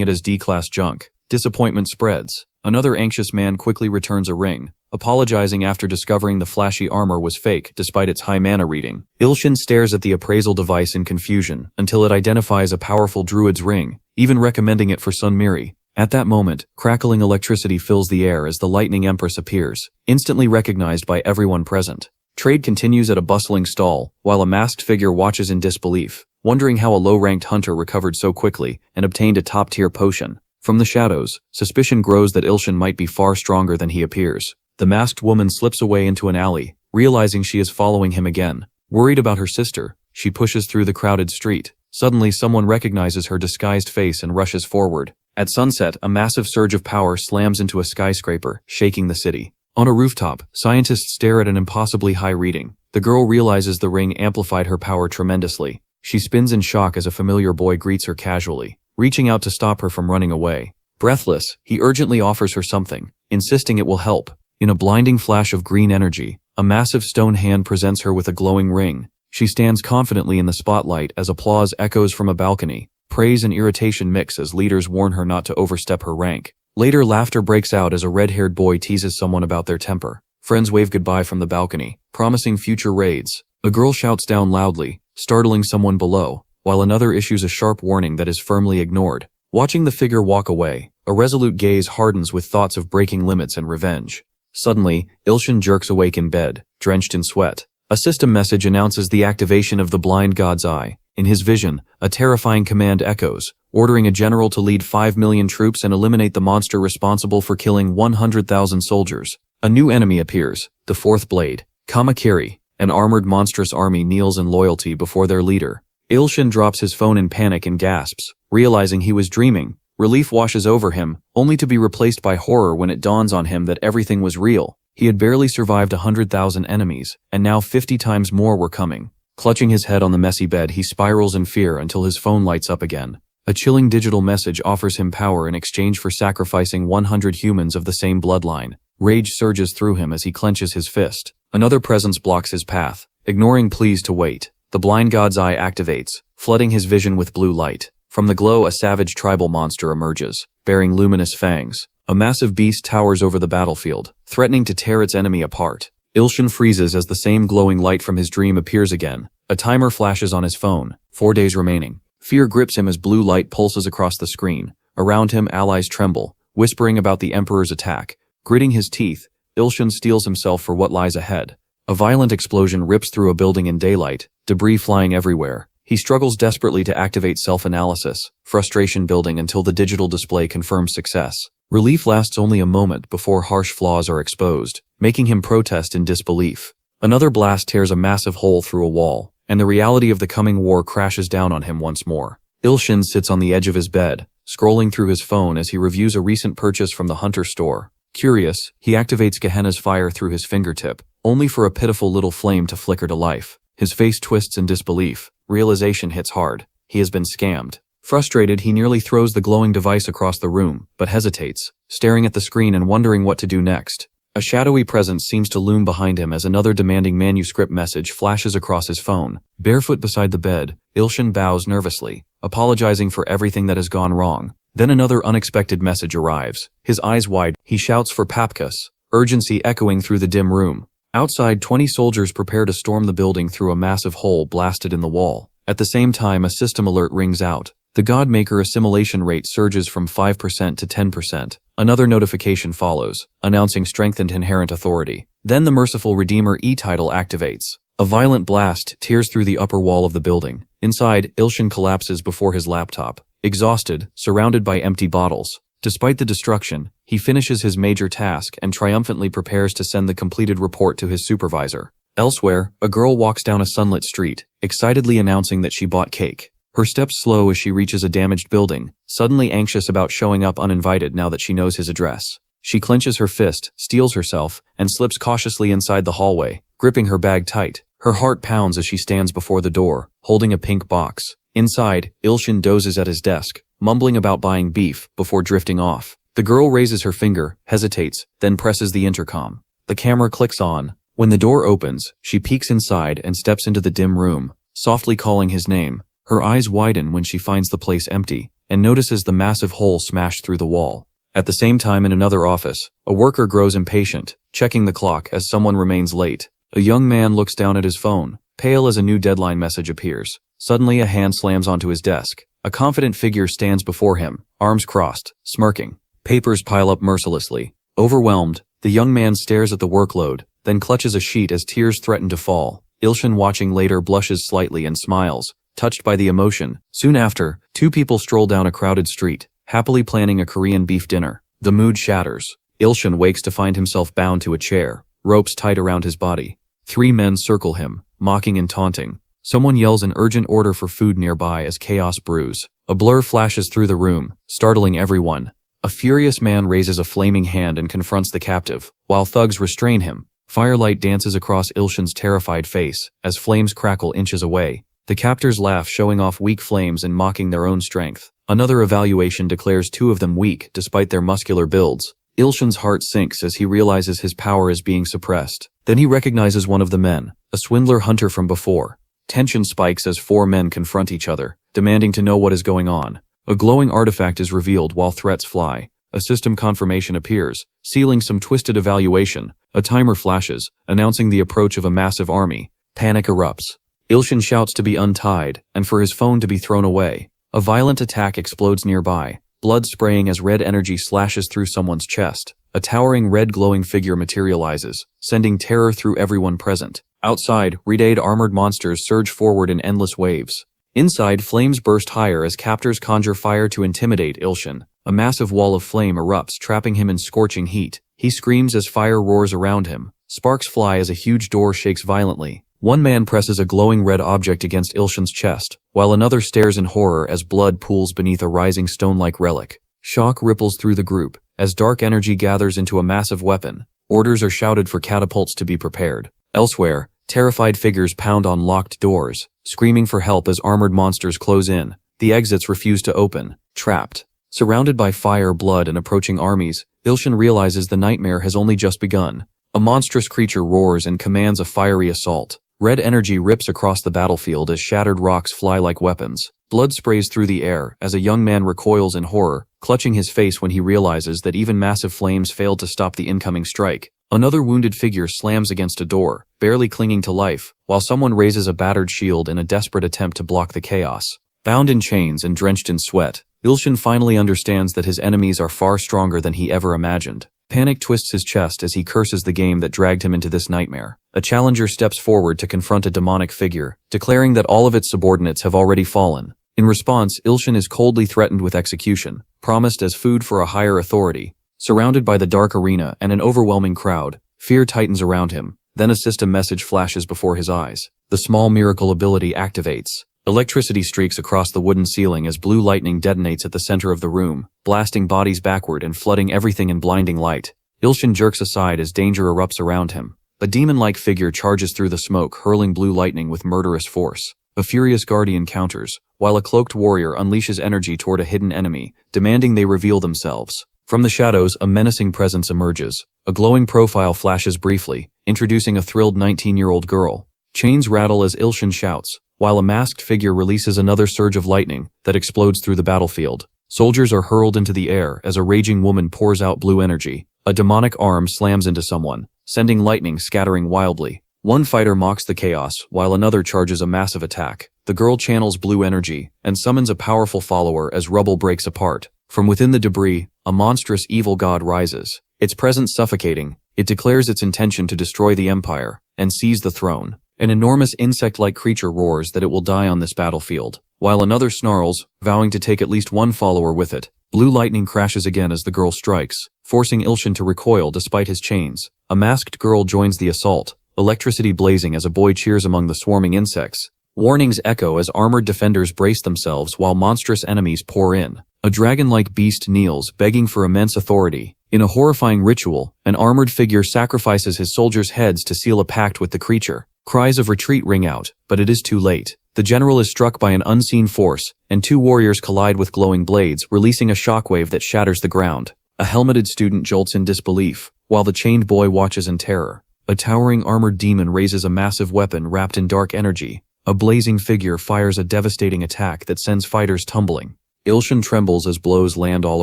it as D-class junk. Disappointment spreads. Another anxious man quickly returns a ring, apologizing after discovering the flashy armor was fake despite its high mana reading. Ilshin stares at the appraisal device in confusion until it identifies a powerful druid's ring, even recommending it for Sunmiri. At that moment, crackling electricity fills the air as the Lightning Empress appears, instantly recognized by everyone present. Trade continues at a bustling stall, while a masked figure watches in disbelief, wondering how a low-ranked hunter recovered so quickly and obtained a top-tier potion. From the shadows, suspicion grows that Ilshin might be far stronger than he appears. The masked woman slips away into an alley, realizing she is following him again. Worried about her sister, she pushes through the crowded street. Suddenly, someone recognizes her disguised face and rushes forward. At sunset, a massive surge of power slams into a skyscraper, shaking the city. On a rooftop, scientists stare at an impossibly high reading. The girl realizes the ring amplified her power tremendously. She spins in shock as a familiar boy greets her casually, reaching out to stop her from running away. Breathless, he urgently offers her something, insisting it will help. In a blinding flash of green energy, a massive stone hand presents her with a glowing ring. She stands confidently in the spotlight as applause echoes from a balcony. Praise and irritation mix as leaders warn her not to overstep her rank. Later, laughter breaks out as a red-haired boy teases someone about their temper. Friends wave goodbye from the balcony, promising future raids. A girl shouts down loudly, startling someone below, while another issues a sharp warning that is firmly ignored. Watching the figure walk away, a resolute gaze hardens with thoughts of breaking limits and revenge. Suddenly, Ilshin jerks awake in bed, drenched in sweat. A system message announces the activation of the blind god's eye. In his vision, a terrifying command echoes, ordering a general to lead 5 million troops and eliminate the monster responsible for killing 100,000 soldiers. A new enemy appears, the Fourth Blade, Kamakiri. An armored monstrous army kneels in loyalty before their leader. Ilshin drops his phone in panic and gasps, realizing he was dreaming. Relief washes over him, only to be replaced by horror when it dawns on him that everything was real. He had barely survived 100,000 enemies, and now 50 times more were coming. Clutching his head on the messy bed, he spirals in fear until his phone lights up again. A chilling digital message offers him power in exchange for sacrificing 100 humans of the same bloodline. Rage surges through him as he clenches his fist. Another presence blocks his path, ignoring pleas to wait. The blind god's eye activates, flooding his vision with blue light. From the glow, a savage tribal monster emerges, bearing luminous fangs. A massive beast towers over the battlefield, threatening to tear its enemy apart. Ilshin freezes as the same glowing light from his dream appears again. A timer flashes on his phone, 4 days remaining. Fear grips him as blue light pulses across the screen. Around him, allies tremble, whispering about the Emperor's attack. Gritting his teeth, Ilshin steels himself for what lies ahead. A violent explosion rips through a building in daylight, debris flying everywhere. He struggles desperately to activate self-analysis, frustration building until the digital display confirms success. Relief lasts only a moment before harsh flaws are exposed, making him protest in disbelief. Another blast tears a massive hole through a wall, and the reality of the coming war crashes down on him once more. Ilshin sits on the edge of his bed, scrolling through his phone as he reviews a recent purchase from the Hunter store. Curious, he activates Gehenna's fire through his fingertip, only for a pitiful little flame to flicker to life. His face twists in disbelief. Realization hits hard. He has been scammed. Frustrated, he nearly throws the glowing device across the room, but hesitates, staring at the screen and wondering what to do next. A shadowy presence seems to loom behind him as another demanding manuscript message flashes across his phone. Barefoot beside the bed, Ilshin bows nervously, apologizing for everything that has gone wrong. Then another unexpected message arrives. His eyes wide, he shouts for Papkas, urgency echoing through the dim room. Outside, 20 soldiers prepare to storm the building through a massive hole blasted in the wall. At the same time, a system alert rings out. The Godmaker assimilation rate surges from 5% to 10%. Another notification follows, announcing strengthened inherent authority. Then the Merciful Redeemer E-title activates. A violent blast tears through the upper wall of the building. Inside, Ilshin collapses before his laptop, exhausted, surrounded by empty bottles. Despite the destruction, he finishes his major task and triumphantly prepares to send the completed report to his supervisor. Elsewhere, a girl walks down a sunlit street, excitedly announcing that she bought cake. Her steps slow as she reaches a damaged building, suddenly anxious about showing up uninvited now that she knows his address. She clenches her fist, steels herself, and slips cautiously inside the hallway, gripping her bag tight. Her heart pounds as she stands before the door, holding a pink box. Inside, Ilshin dozes at his desk, mumbling about buying beef before drifting off. The girl raises her finger, hesitates, then presses the intercom. The camera clicks on. When the door opens, she peeks inside and steps into the dim room, softly calling his name. Her eyes widen when she finds the place empty, and notices the massive hole smashed through the wall. At the same time in another office, a worker grows impatient, checking the clock as someone remains late. A young man looks down at his phone, pale as a new deadline message appears. Suddenly a hand slams onto his desk. A confident figure stands before him, arms crossed, smirking. Papers pile up mercilessly. Overwhelmed, the young man stares at the workload, then clutches a sheet as tears threaten to fall. Ilshin, watching later, blushes slightly and smiles, touched by the emotion. Soon after, two people stroll down a crowded street, happily planning a Korean beef dinner. The mood shatters. Ilshin wakes to find himself bound to a chair, ropes tied around his body. Three men circle him, mocking and taunting. Someone yells an urgent order for food nearby as chaos brews. A blur flashes through the room, startling everyone. A furious man raises a flaming hand and confronts the captive, while thugs restrain him. Firelight dances across Ilshin's terrified face, as flames crackle inches away. The captors laugh, showing off weak flames and mocking their own strength. Another evaluation declares two of them weak despite their muscular builds. Ilshin's heart sinks as he realizes his power is being suppressed. Then he recognizes one of the men, a swindler hunter from before. Tension spikes as four men confront each other, demanding to know what is going on. A glowing artifact is revealed while threats fly. A system confirmation appears, sealing some twisted evaluation. A timer flashes, announcing the approach of a massive army. Panic erupts. Ilshin shouts to be untied, and for his phone to be thrown away. A violent attack explodes nearby, blood spraying as red energy slashes through someone's chest. A towering red glowing figure materializes, sending terror through everyone present. Outside, red armored monsters surge forward in endless waves. Inside, flames burst higher as captors conjure fire to intimidate Ilshin. A massive wall of flame erupts, trapping him in scorching heat. He screams as fire roars around him. Sparks fly as a huge door shakes violently. One man presses a glowing red object against Ilshin's chest, while another stares in horror as blood pools beneath a rising stone-like relic. Shock ripples through the group, as dark energy gathers into a massive weapon. Orders are shouted for catapults to be prepared. Elsewhere, terrified figures pound on locked doors, screaming for help as armored monsters close in. The exits refuse to open. Trapped. Surrounded by fire, blood, and approaching armies, Ilshin realizes the nightmare has only just begun. A monstrous creature roars and commands a fiery assault. Red energy rips across the battlefield as shattered rocks fly like weapons. Blood sprays through the air as a young man recoils in horror, clutching his face when he realizes that even massive flames failed to stop the incoming strike. Another wounded figure slams against a door, barely clinging to life, while someone raises a battered shield in a desperate attempt to block the chaos. Bound in chains and drenched in sweat, Ilshin finally understands that his enemies are far stronger than he ever imagined. Panic twists his chest as he curses the game that dragged him into this nightmare. A challenger steps forward to confront a demonic figure, declaring that all of its subordinates have already fallen. In response, Ilshin is coldly threatened with execution, promised as food for a higher authority. Surrounded by the dark arena and an overwhelming crowd, fear tightens around him. Then a system message flashes before his eyes. The small miracle ability activates. Electricity streaks across the wooden ceiling as blue lightning detonates at the center of the room, blasting bodies backward and flooding everything in blinding light. Ilshin jerks aside as danger erupts around him. A demon-like figure charges through the smoke, hurling blue lightning with murderous force. A furious guardian counters, while a cloaked warrior unleashes energy toward a hidden enemy, demanding they reveal themselves. From the shadows, a menacing presence emerges. A glowing profile flashes briefly, introducing a thrilled 19-year-old girl. Chains rattle as Ilshin shouts, while a masked figure releases another surge of lightning that explodes through the battlefield. Soldiers are hurled into the air as a raging woman pours out blue energy. A demonic arm slams into someone, sending lightning scattering wildly. One fighter mocks the chaos, while another charges a massive attack. The girl channels blue energy and summons a powerful follower as rubble breaks apart. From within the debris, a monstrous evil god rises. Its presence suffocating, it declares its intention to destroy the empire and seize the throne. An enormous insect-like creature roars that it will die on this battlefield, while another snarls, vowing to take at least one follower with it. Blue lightning crashes again as the girl strikes, forcing Ilshin to recoil despite his chains. A masked girl joins the assault, electricity blazing as a boy cheers among the swarming insects. Warnings echo as armored defenders brace themselves while monstrous enemies pour in. A dragon-like beast kneels, begging for immense authority. In a horrifying ritual, an armored figure sacrifices his soldiers' heads to seal a pact with the creature. Cries of retreat ring out, but it is too late. The general is struck by an unseen force, and two warriors collide with glowing blades, releasing a shockwave that shatters the ground. A helmeted student jolts in disbelief, while the chained boy watches in terror. A towering armored demon raises a massive weapon wrapped in dark energy. A blazing figure fires a devastating attack that sends fighters tumbling. Ilshin trembles as blows land all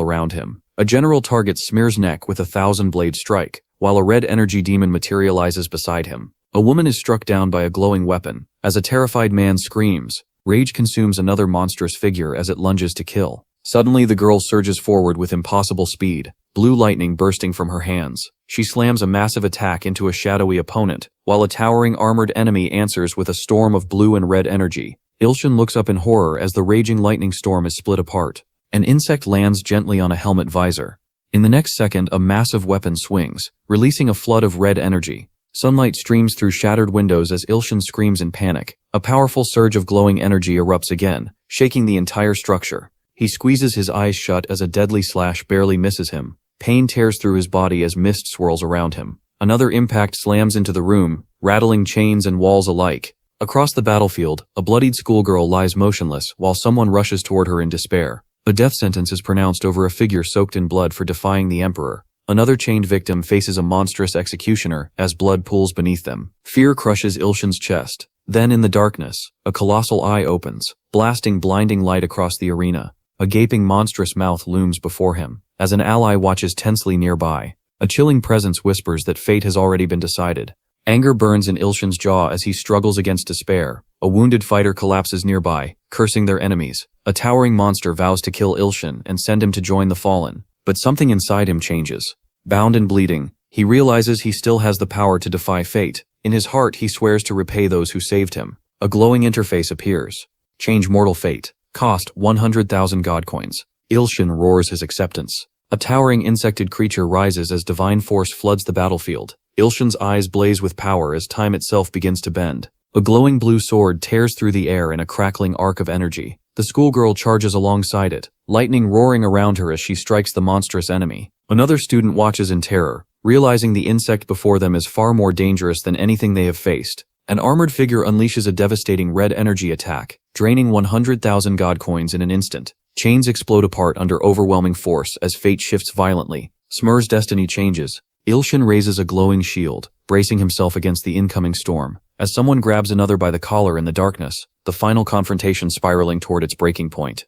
around him. A general targets Smear's neck with a 1,000-blade strike, while a red energy demon materializes beside him. A woman is struck down by a glowing weapon. As a terrified man screams, rage consumes another monstrous figure as it lunges to kill. Suddenly the girl surges forward with impossible speed, blue lightning bursting from her hands. She slams a massive attack into a shadowy opponent, while a towering armored enemy answers with a storm of blue and red energy. Ilshin looks up in horror as the raging lightning storm is split apart. An insect lands gently on a helmet visor. In the next second, a massive weapon swings, releasing a flood of red energy. Sunlight streams through shattered windows as Ilshin screams in panic. A powerful surge of glowing energy erupts again, shaking the entire structure. He squeezes his eyes shut as a deadly slash barely misses him. Pain tears through his body as mist swirls around him. Another impact slams into the room, rattling chains and walls alike. Across the battlefield, a bloodied schoolgirl lies motionless while someone rushes toward her in despair. A death sentence is pronounced over a figure soaked in blood for defying the emperor. Another chained victim faces a monstrous executioner as blood pools beneath them. Fear crushes Ilshin's chest. Then in the darkness, a colossal eye opens, blasting blinding light across the arena. A gaping monstrous mouth looms before him, as an ally watches tensely nearby. A chilling presence whispers that fate has already been decided. Anger burns in Ilshin's jaw as he struggles against despair. A wounded fighter collapses nearby, cursing their enemies. A towering monster vows to kill Ilshin and send him to join the fallen. But something inside him changes. Bound and bleeding, he realizes he still has the power to defy fate. In his heart, he swears to repay those who saved him. A glowing interface appears. Change mortal fate. Cost 100,000 god coins. Ilshin roars his acceptance. A towering insected creature rises as divine force floods the battlefield. Ilshin's eyes blaze with power as time itself begins to bend. A glowing blue sword tears through the air in a crackling arc of energy. The schoolgirl charges alongside it, lightning roaring around her as she strikes the monstrous enemy. Another student watches in terror, realizing the insect before them is far more dangerous than anything they have faced. An armored figure unleashes a devastating red energy attack, draining 100,000 god coins in an instant. Chains explode apart under overwhelming force as fate shifts violently. Smear's destiny changes. Ilshin raises a glowing shield, bracing himself against the incoming storm. As someone grabs another by the collar in the darkness, the final confrontation spiraling toward its breaking point.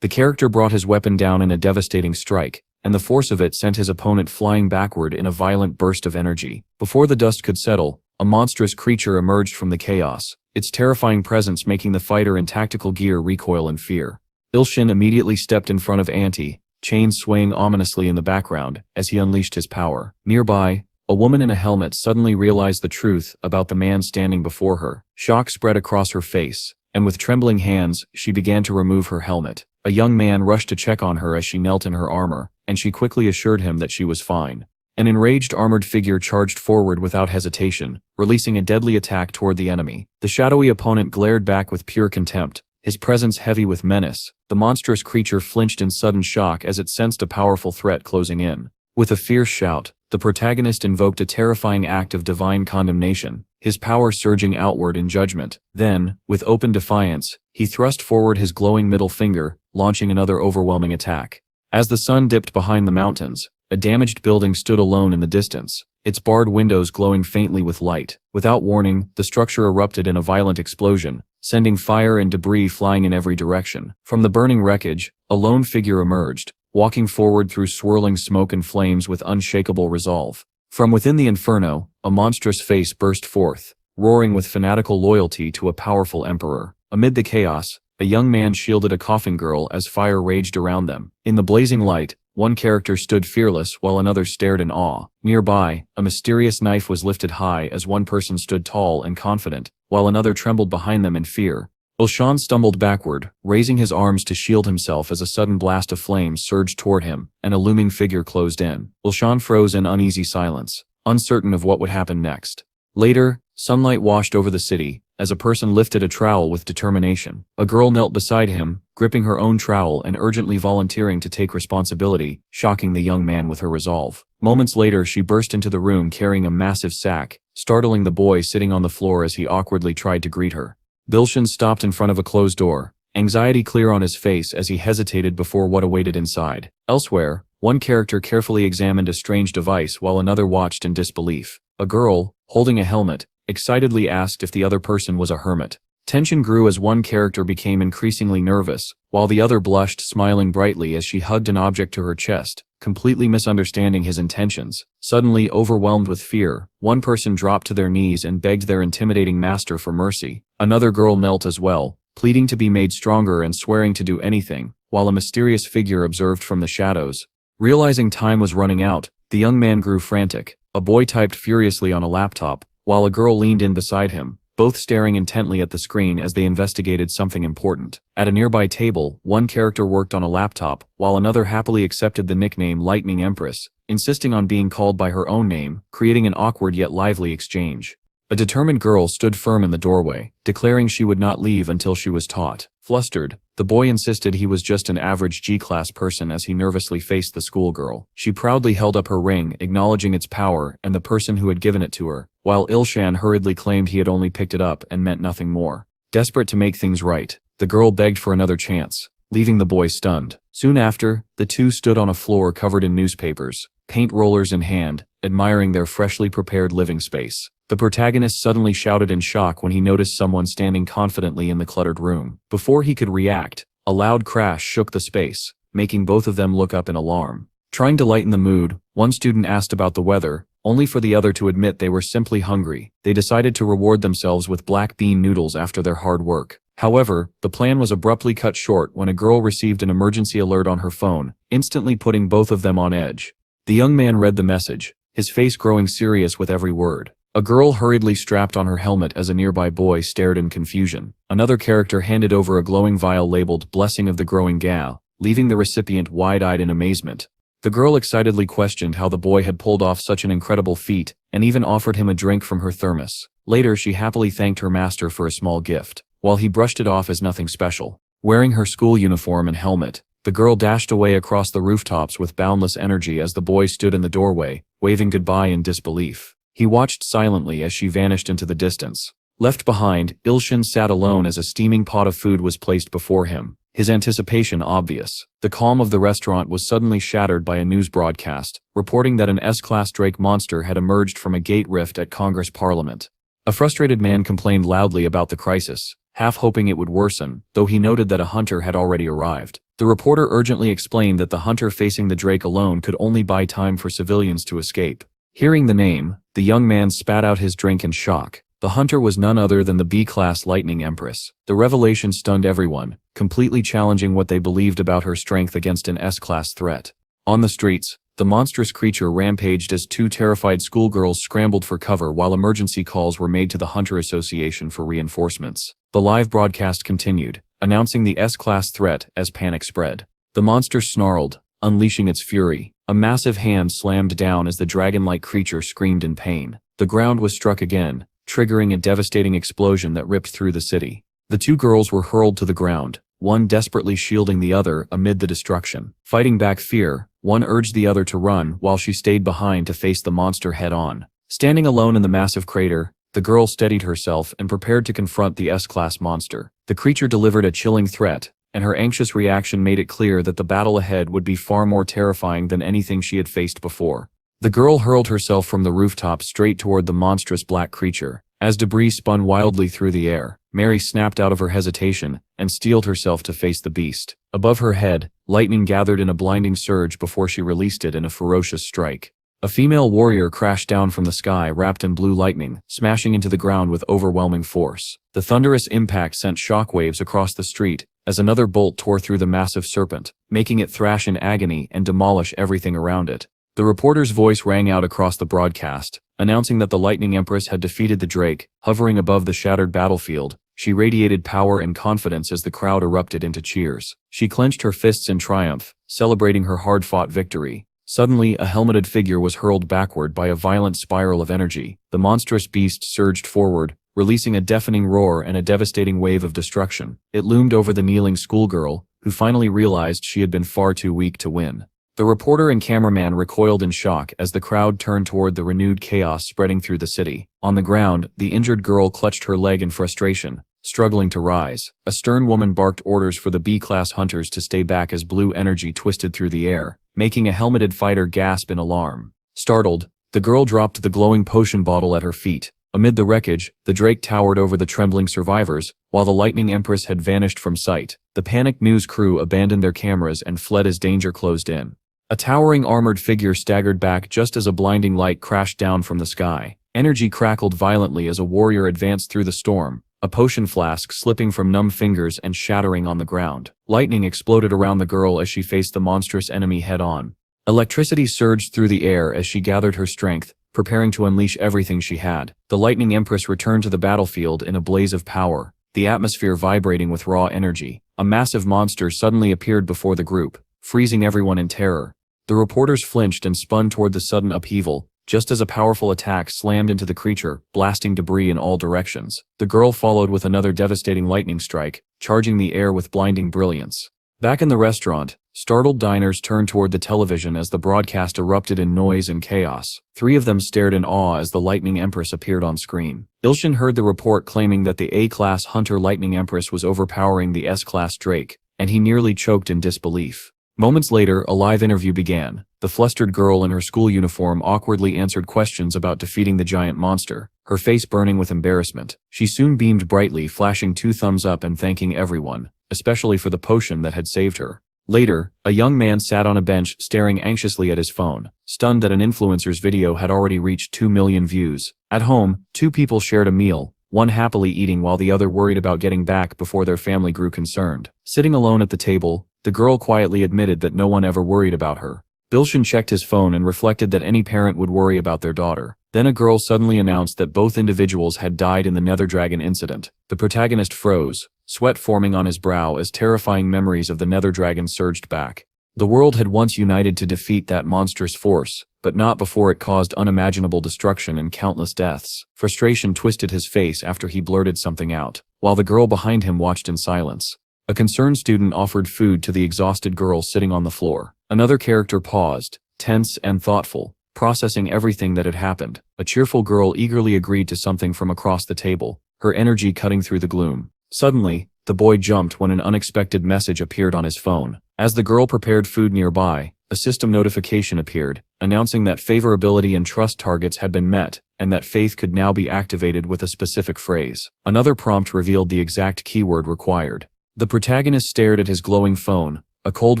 The character brought his weapon down in a devastating strike, and the force of it sent his opponent flying backward in a violent burst of energy. Before the dust could settle, a monstrous creature emerged from the chaos, its terrifying presence making the fighter in tactical gear recoil in fear. Ilshin immediately stepped in front of Anti, chains swaying ominously in the background as he unleashed his power. Nearby, a woman in a helmet suddenly realized the truth about the man standing before her. Shock spread across her face, and with trembling hands, she began to remove her helmet. A young man rushed to check on her as she knelt in her armor, and she quickly assured him that she was fine. An enraged armored figure charged forward without hesitation, releasing a deadly attack toward the enemy. The shadowy opponent glared back with pure contempt, his presence heavy with menace. The monstrous creature flinched in sudden shock as it sensed a powerful threat closing in. With a fierce shout, the protagonist invoked a terrifying act of divine condemnation, his power surging outward in judgment. Then, with open defiance, he thrust forward his glowing middle finger, launching another overwhelming attack. As the sun dipped behind the mountains, a damaged building stood alone in the distance, its barred windows glowing faintly with light. Without warning, the structure erupted in a violent explosion, sending fire and debris flying in every direction. From the burning wreckage, a lone figure emerged, walking forward through swirling smoke and flames with unshakable resolve. From within the inferno, a monstrous face burst forth, roaring with fanatical loyalty to a powerful emperor. Amid the chaos, a young man shielded a coughing girl as fire raged around them. In the blazing light, one character stood fearless while another stared in awe. Nearby, a mysterious knife was lifted high as one person stood tall and confident, while another trembled behind them in fear. Ilshin stumbled backward, raising his arms to shield himself as a sudden blast of flame surged toward him, and a looming figure closed in. Ilshin froze in uneasy silence, uncertain of what would happen next. Later, sunlight washed over the city, as a person lifted a trowel with determination. A girl knelt beside him, gripping her own trowel and urgently volunteering to take responsibility, shocking the young man with her resolve. Moments later, she burst into the room carrying a massive sack, startling the boy sitting on the floor as he awkwardly tried to greet her. Bilshan stopped in front of a closed door, anxiety clear on his face as he hesitated before what awaited inside. Elsewhere, one character carefully examined a strange device while another watched in disbelief. A girl, holding a helmet, excitedly asked if the other person was a hermit. Tension grew as one character became increasingly nervous, while the other blushed, smiling brightly as she hugged an object to her chest, completely misunderstanding his intentions. Suddenly overwhelmed with fear, one person dropped to their knees and begged their intimidating master for mercy. Another girl knelt as well, pleading to be made stronger and swearing to do anything, while a mysterious figure observed from the shadows. Realizing time was running out, the young man grew frantic. A boy typed furiously on a laptop, while a girl leaned in beside him, both staring intently at the screen as they investigated something important. At a nearby table, one character worked on a laptop, while another happily accepted the nickname Lightning Empress, insisting on being called by her own name, creating an awkward yet lively exchange. A determined girl stood firm in the doorway, declaring she would not leave until she was taught. Flustered, the boy insisted he was just an average G-class person as he nervously faced the schoolgirl. She proudly held up her ring, acknowledging its power and the person who had given it to her, while Ilshan hurriedly claimed he had only picked it up and meant nothing more. Desperate to make things right, the girl begged for another chance, leaving the boy stunned. Soon after, the two stood on a floor covered in newspapers, paint rollers in hand, admiring their freshly prepared living space. The protagonist suddenly shouted in shock when he noticed someone standing confidently in the cluttered room. Before he could react, a loud crash shook the space, making both of them look up in alarm. Trying to lighten the mood, one student asked about the weather, only for the other to admit they were simply hungry. They decided to reward themselves with black bean noodles after their hard work. However, the plan was abruptly cut short when a girl received an emergency alert on her phone, instantly putting both of them on edge. The young man read the message, his face growing serious with every word. A girl hurriedly strapped on her helmet as a nearby boy stared in confusion. Another character handed over a glowing vial labeled Blessing of the Growing Gal, leaving the recipient wide-eyed in amazement. The girl excitedly questioned how the boy had pulled off such an incredible feat, and even offered him a drink from her thermos. Later, she happily thanked her master for a small gift, while he brushed it off as nothing special. Wearing her school uniform and helmet, the girl dashed away across the rooftops with boundless energy as the boy stood in the doorway, waving goodbye in disbelief. He watched silently as she vanished into the distance. Left behind, Ilshan sat alone as a steaming pot of food was placed before him, his anticipation obvious. The calm of the restaurant was suddenly shattered by a news broadcast, reporting that an S-class Drake monster had emerged from a gate rift at Congress Parliament. A frustrated man complained loudly about the crisis, half hoping it would worsen, though he noted that a hunter had already arrived. The reporter urgently explained that the hunter facing the Drake alone could only buy time for civilians to escape. Hearing the name, the young man spat out his drink in shock. The hunter was none other than the B-class Lightning Empress. The revelation stunned everyone, completely challenging what they believed about her strength against an S-class threat. On the streets, the monstrous creature rampaged as two terrified schoolgirls scrambled for cover while emergency calls were made to the Hunter Association for reinforcements. The live broadcast continued, announcing the S-class threat as panic spread. The monster snarled, unleashing its fury. A massive hand slammed down as the dragon-like creature screamed in pain. The ground was struck again, triggering a devastating explosion that ripped through the city. The two girls were hurled to the ground, one desperately shielding the other amid the destruction. Fighting back fear, one urged the other to run while she stayed behind to face the monster head-on. Standing alone in the massive crater, the girl steadied herself and prepared to confront the S-class monster. The creature delivered a chilling threat, and her anxious reaction made it clear that the battle ahead would be far more terrifying than anything she had faced before. The girl hurled herself from the rooftop straight toward the monstrous black creature. As debris spun wildly through the air, Mary snapped out of her hesitation and steeled herself to face the beast. Above her head, lightning gathered in a blinding surge before she released it in a ferocious strike. A female warrior crashed down from the sky wrapped in blue lightning, smashing into the ground with overwhelming force. The thunderous impact sent shockwaves across the street, as another bolt tore through the massive serpent, making it thrash in agony and demolish everything around it. The reporter's voice rang out across the broadcast, announcing that the Lightning Empress had defeated the Drake. Hovering above the shattered battlefield, she radiated power and confidence as the crowd erupted into cheers. She clenched her fists in triumph, celebrating her hard-fought victory. Suddenly, a helmeted figure was hurled backward by a violent spiral of energy. The monstrous beast surged forward, releasing a deafening roar and a devastating wave of destruction. It loomed over the kneeling schoolgirl, who finally realized she had been far too weak to win. The reporter and cameraman recoiled in shock as the crowd turned toward the renewed chaos spreading through the city. On the ground, the injured girl clutched her leg in frustration, struggling to rise. A stern woman barked orders for the B-class hunters to stay back as blue energy twisted through the air, making a helmeted fighter gasp in alarm. Startled, the girl dropped the glowing potion bottle at her feet. Amid the wreckage, the Drake towered over the trembling survivors, while the Lightning Empress had vanished from sight. The panicked news crew abandoned their cameras and fled as danger closed in. A towering armored figure staggered back just as a blinding light crashed down from the sky. Energy crackled violently as a warrior advanced through the storm, a potion flask slipping from numb fingers and shattering on the ground. Lightning exploded around the girl as she faced the monstrous enemy head-on. Electricity surged through the air as she gathered her strength, preparing to unleash everything she had. The Lightning Empress returned to the battlefield in a blaze of power, the atmosphere vibrating with raw energy. A massive monster suddenly appeared before the group, freezing everyone in terror. The reporters flinched and spun toward the sudden upheaval, just as a powerful attack slammed into the creature, blasting debris in all directions. The girl followed with another devastating lightning strike, charging the air with blinding brilliance. Back in the restaurant, startled diners turned toward the television as the broadcast erupted in noise and chaos. 3 of them stared in awe as the Lightning Empress appeared on screen. Ilshin heard the report claiming that the A-class Hunter Lightning Empress was overpowering the S-class Drake, and he nearly choked in disbelief. Moments later, a live interview began. The flustered girl in her school uniform awkwardly answered questions about defeating the giant monster, her face burning with embarrassment. She soon beamed brightly, flashing 2 thumbs up and thanking everyone, especially for the potion that had saved her. Later, a young man sat on a bench staring anxiously at his phone, stunned that an influencer's video had already reached 2 million views. At home, 2 people shared a meal, one happily eating while the other worried about getting back before their family grew concerned. Sitting alone at the table, the girl quietly admitted that no one ever worried about her. Bilshin checked his phone and reflected that any parent would worry about their daughter. Then a girl suddenly announced that both individuals had died in the Nether Dragon incident. The protagonist froze, sweat forming on his brow as terrifying memories of the Nether Dragon surged back. The world had once united to defeat that monstrous force, but not before it caused unimaginable destruction and countless deaths. Frustration twisted his face after he blurted something out, while the girl behind him watched in silence. A concerned student offered food to the exhausted girl sitting on the floor. Another character paused, tense and thoughtful, processing everything that had happened. A cheerful girl eagerly agreed to something from across the table, her energy cutting through the gloom. Suddenly, the boy jumped when an unexpected message appeared on his phone. As the girl prepared food nearby, a system notification appeared, announcing that favorability and trust targets had been met, and that faith could now be activated with a specific phrase. Another prompt revealed the exact keyword required. The protagonist stared at his glowing phone, a cold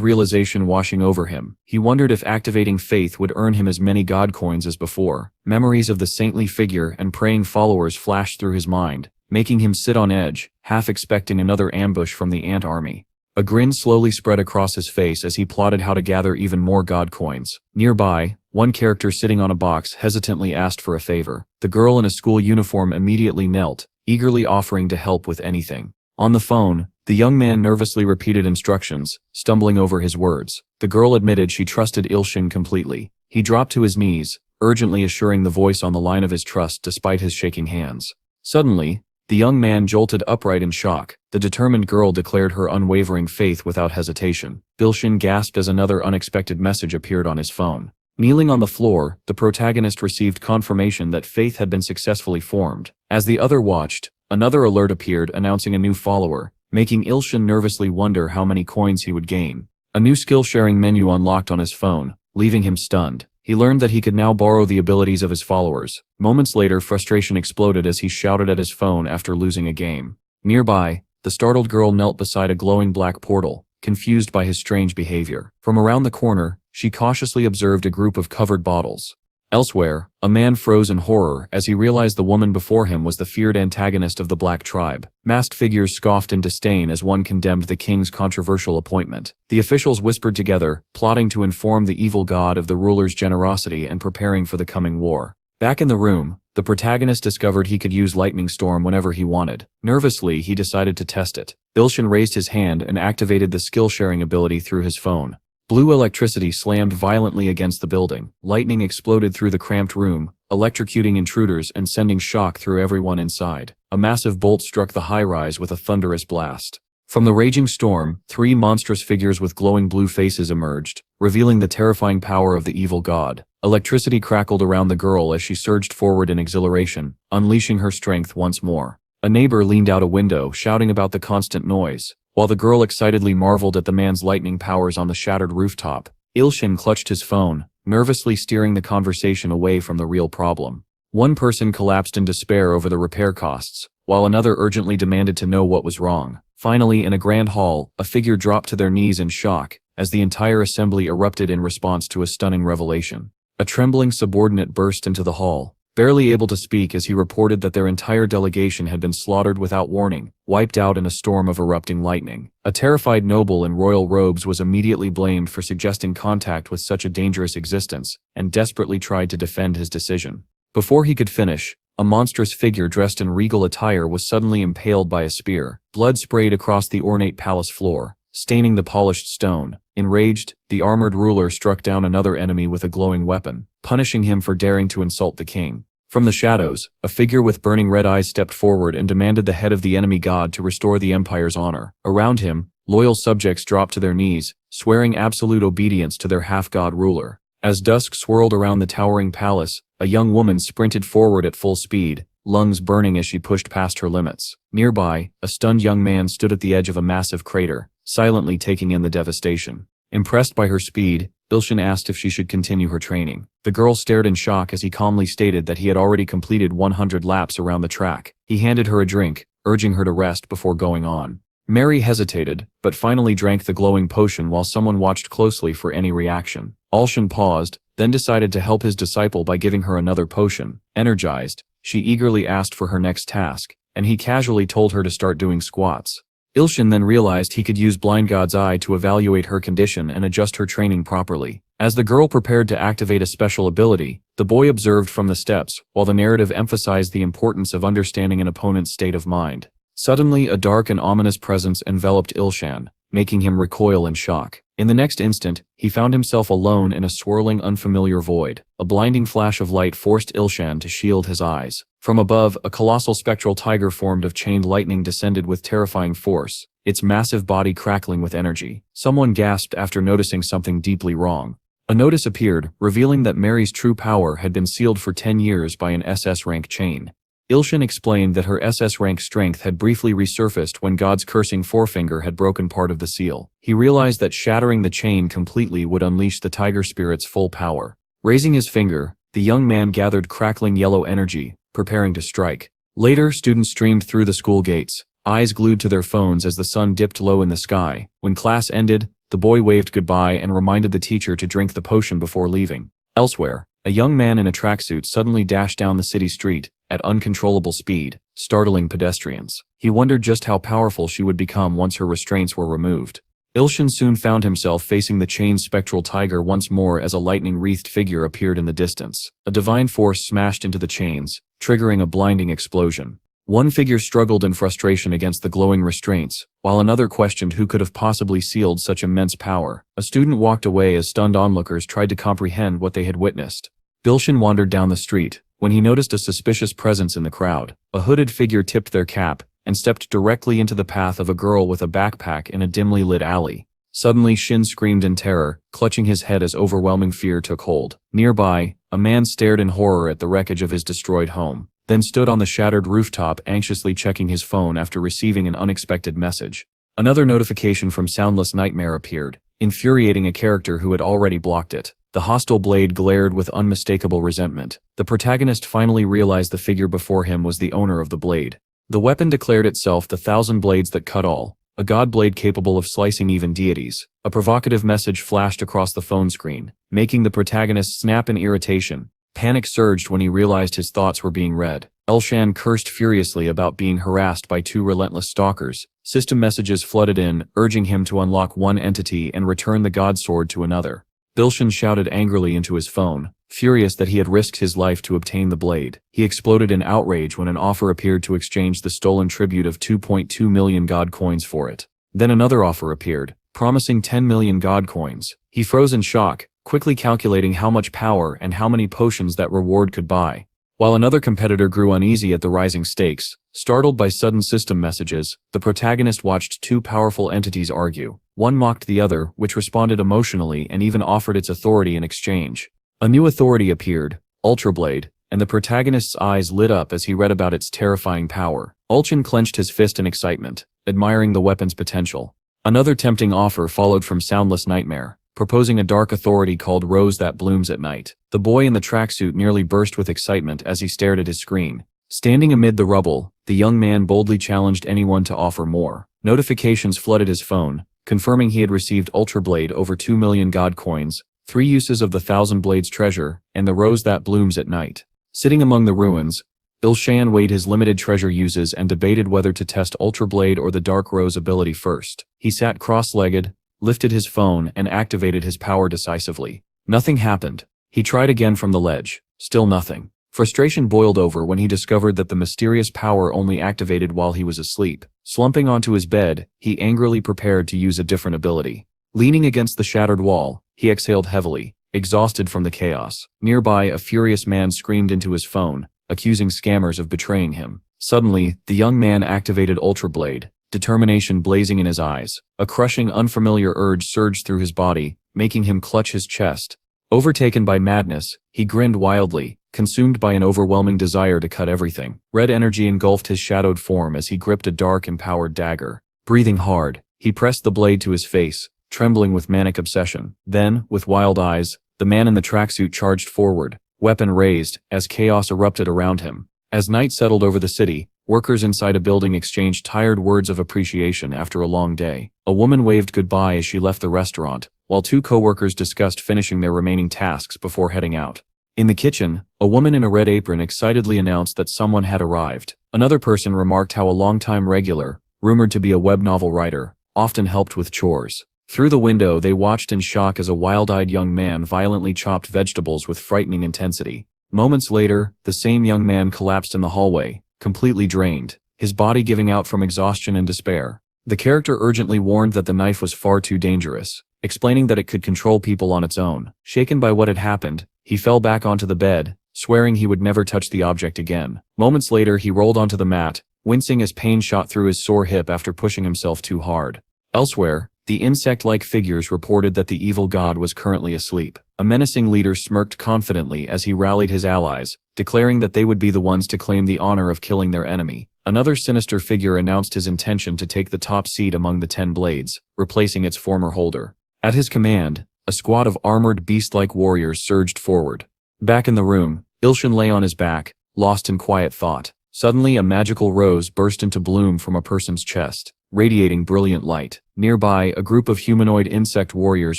realization washing over him. He wondered if activating faith would earn him as many god coins as before. Memories of the saintly figure and praying followers flashed through his mind, making him sit on edge, half expecting another ambush from the ant army. A grin slowly spread across his face as he plotted how to gather even more god coins. Nearby, one character sitting on a box hesitantly asked for a favor. The girl in a school uniform immediately knelt, eagerly offering to help with anything. On the phone, the young man nervously repeated instructions, stumbling over his words. The girl admitted she trusted Ilshin completely. He dropped to his knees, urgently assuring the voice on the line of his trust despite his shaking hands. Suddenly, the young man jolted upright in shock. The determined girl declared her unwavering faith without hesitation. Bilshin gasped as another unexpected message appeared on his phone. Kneeling on the floor, the protagonist received confirmation that faith had been successfully formed. As the other watched, another alert appeared announcing a new follower, making Ilshin nervously wonder how many coins he would gain. A new skill-sharing menu unlocked on his phone, leaving him stunned. He learned that he could now borrow the abilities of his followers. Moments later, frustration exploded as he shouted at his phone after losing a game. Nearby, the startled girl knelt beside a glowing black portal, confused by his strange behavior. From around the corner, she cautiously observed a group of covered bottles. Elsewhere, a man froze in horror as he realized the woman before him was the feared antagonist of the Black Tribe. Masked figures scoffed in disdain as one condemned the king's controversial appointment. The officials whispered together, plotting to inform the evil god of the ruler's generosity and preparing for the coming war. Back in the room, the protagonist discovered he could use Lightning Storm whenever he wanted. Nervously, he decided to test it. Ilshin raised his hand and activated the skill-sharing ability through his phone. Blue electricity slammed violently against the building. Lightning exploded through the cramped room, electrocuting intruders and sending shock through everyone inside. A massive bolt struck the high-rise with a thunderous blast. From the raging storm, 3 monstrous figures with glowing blue faces emerged, revealing the terrifying power of the evil god. Electricity crackled around the girl as she surged forward in exhilaration, unleashing her strength once more. A neighbor leaned out a window, shouting about the constant noise, while the girl excitedly marveled at the man's lightning powers on the shattered rooftop. Ilshin clutched his phone, nervously steering the conversation away from the real problem. One person collapsed in despair over the repair costs, while another urgently demanded to know what was wrong. Finally, in a grand hall, a figure dropped to their knees in shock, as the entire assembly erupted in response to a stunning revelation. A trembling subordinate burst into the hall, barely able to speak as he reported that their entire delegation had been slaughtered without warning, wiped out in a storm of erupting lightning. A terrified noble in royal robes was immediately blamed for suggesting contact with such a dangerous existence, and desperately tried to defend his decision. Before he could finish, a monstrous figure dressed in regal attire was suddenly impaled by a spear. Blood sprayed across the ornate palace floor, staining the polished stone. Enraged, the armored ruler struck down another enemy with a glowing weapon, punishing him for daring to insult the king. From the shadows, a figure with burning red eyes stepped forward and demanded the head of the enemy god to restore the empire's honor. Around him, loyal subjects dropped to their knees, swearing absolute obedience to their half-god ruler. As dusk swirled around the towering palace, a young woman sprinted forward at full speed, lungs burning as she pushed past her limits. Nearby, a stunned young man stood at the edge of a massive crater, silently taking in the devastation. Impressed by her speed, Ilshin asked if she should continue her training. The girl stared in shock as he calmly stated that he had already completed 100 laps around the track. He handed her a drink, urging her to rest before going on. Mary hesitated, but finally drank the glowing potion while someone watched closely for any reaction. Ilshin paused, then decided to help his disciple by giving her another potion. Energized, she eagerly asked for her next task, and he casually told her to start doing squats. Ilshin then realized he could use Blind God's Eye to evaluate her condition and adjust her training properly. As the girl prepared to activate a special ability, the boy observed from the steps, while the narrative emphasized the importance of understanding an opponent's state of mind. Suddenly, a dark and ominous presence enveloped Ilshan, making him recoil in shock. In the next instant, he found himself alone in a swirling, unfamiliar void. A blinding flash of light forced Ilshan to shield his eyes. From above, a colossal spectral tiger formed of chained lightning descended with terrifying force, its massive body crackling with energy. Someone gasped after noticing something deeply wrong. A notice appeared, revealing that Mary's true power had been sealed for 10 years by an SS rank chain. Ilshin explained that her SS rank strength had briefly resurfaced when God's cursing forefinger had broken part of the seal. He realized that shattering the chain completely would unleash the tiger spirit's full power. Raising his finger, the young man gathered crackling yellow energy, preparing to strike. Later, students streamed through the school gates, eyes glued to their phones as the sun dipped low in the sky. When class ended, the boy waved goodbye and reminded the teacher to drink the potion before leaving. Elsewhere, a young man in a tracksuit suddenly dashed down the city street at uncontrollable speed, startling pedestrians. He wondered just how powerful she would become once her restraints were removed. Ilshin soon found himself facing the chained spectral tiger once more as a lightning-wreathed figure appeared in the distance. A divine force smashed into the chains, triggering a blinding explosion. One figure struggled in frustration against the glowing restraints, while another questioned who could have possibly sealed such immense power. A student walked away as stunned onlookers tried to comprehend what they had witnessed. Ilshin wandered down the street, when he noticed a suspicious presence in the crowd. A hooded figure tipped their cap and stepped directly into the path of a girl with a backpack in a dimly lit alley. Suddenly, Shin screamed in terror, clutching his head as overwhelming fear took hold. Nearby, a man stared in horror at the wreckage of his destroyed home, then stood on the shattered rooftop anxiously checking his phone after receiving an unexpected message. Another notification from Soundless Nightmare appeared, infuriating a character who had already blocked it. The hostile blade glared with unmistakable resentment. The protagonist finally realized the figure before him was the owner of the blade. The weapon declared itself the 1,000 blades that cut all, a god blade capable of slicing even deities. A provocative message flashed across the phone screen, making the protagonist snap in irritation. Panic surged when he realized his thoughts were being read. Ilshan cursed furiously about being harassed by 2 relentless stalkers. System messages flooded in, urging him to unlock one entity and return the god sword to another. Ilshin shouted angrily into his phone, furious that he had risked his life to obtain the blade. He exploded in outrage when an offer appeared to exchange the stolen tribute of 2.2 million god coins for it. Then another offer appeared, promising 10 million god coins. He froze in shock, quickly calculating how much power and how many potions that reward could buy. While another competitor grew uneasy at the rising stakes, startled by sudden system messages, the protagonist watched two powerful entities argue. One mocked the other, which responded emotionally and even offered its authority in exchange. A new authority appeared, Ultrablade, and the protagonist's eyes lit up as he read about its terrifying power. Ulchin clenched his fist in excitement, admiring the weapon's potential. Another tempting offer followed from Soundless Nightmare, proposing a dark authority called Rose that blooms at night. The boy in the tracksuit nearly burst with excitement as he stared at his screen. Standing amid the rubble, the young man boldly challenged anyone to offer more. Notifications flooded his phone, confirming he had received Ultrablade over 2 million god coins, 3 uses of the Thousand Blades treasure, and the Rose that blooms at night. Sitting among the ruins, Ilshan weighed his limited treasure uses and debated whether to test Ultrablade or the Dark Rose ability first. He sat cross-legged, lifted his phone, and activated his power decisively. Nothing happened. He tried again from the ledge. Still nothing. Frustration boiled over when he discovered that the mysterious power only activated while he was asleep. Slumping onto his bed, he angrily prepared to use a different ability. Leaning against the shattered wall, he exhaled heavily, exhausted from the chaos. Nearby, a furious man screamed into his phone, accusing scammers of betraying him. Suddenly, the young man activated Ultrablade, determination blazing in his eyes. A crushing, unfamiliar urge surged through his body, making him clutch his chest. Overtaken by madness, he grinned wildly, consumed by an overwhelming desire to cut everything. Red energy engulfed his shadowed form as he gripped a dark, empowered dagger. Breathing hard, he pressed the blade to his face, trembling with manic obsession. Then, with wild eyes, the man in the tracksuit charged forward, weapon raised, as chaos erupted around him. As night settled over the city, workers inside a building exchanged tired words of appreciation after a long day. A woman waved goodbye as she left the restaurant, while two co-workers discussed finishing their remaining tasks before heading out. In the kitchen, a woman in a red apron excitedly announced that someone had arrived. Another person remarked how a longtime regular, rumored to be a web novel writer, often helped with chores. Through the window, they watched in shock as a wild-eyed young man violently chopped vegetables with frightening intensity. Moments later, the same young man collapsed in the hallway, completely drained, his body giving out from exhaustion and despair. The character urgently warned that the knife was far too dangerous, explaining that it could control people on its own. Shaken by what had happened, he fell back onto the bed, swearing he would never touch the object again. Moments later, he rolled onto the mat, wincing as pain shot through his sore hip after pushing himself too hard. Elsewhere, the insect-like figures reported that the evil god was currently asleep. A menacing leader smirked confidently as he rallied his allies, declaring that they would be the ones to claim the honor of killing their enemy. Another sinister figure announced his intention to take the top seat among the 10 blades, replacing its former holder. At his command, a squad of armored beast-like warriors surged forward. Back in the room, Ilshan lay on his back, lost in quiet thought. Suddenly, a magical rose burst into bloom from a person's chest, radiating brilliant light. Nearby, a group of humanoid insect warriors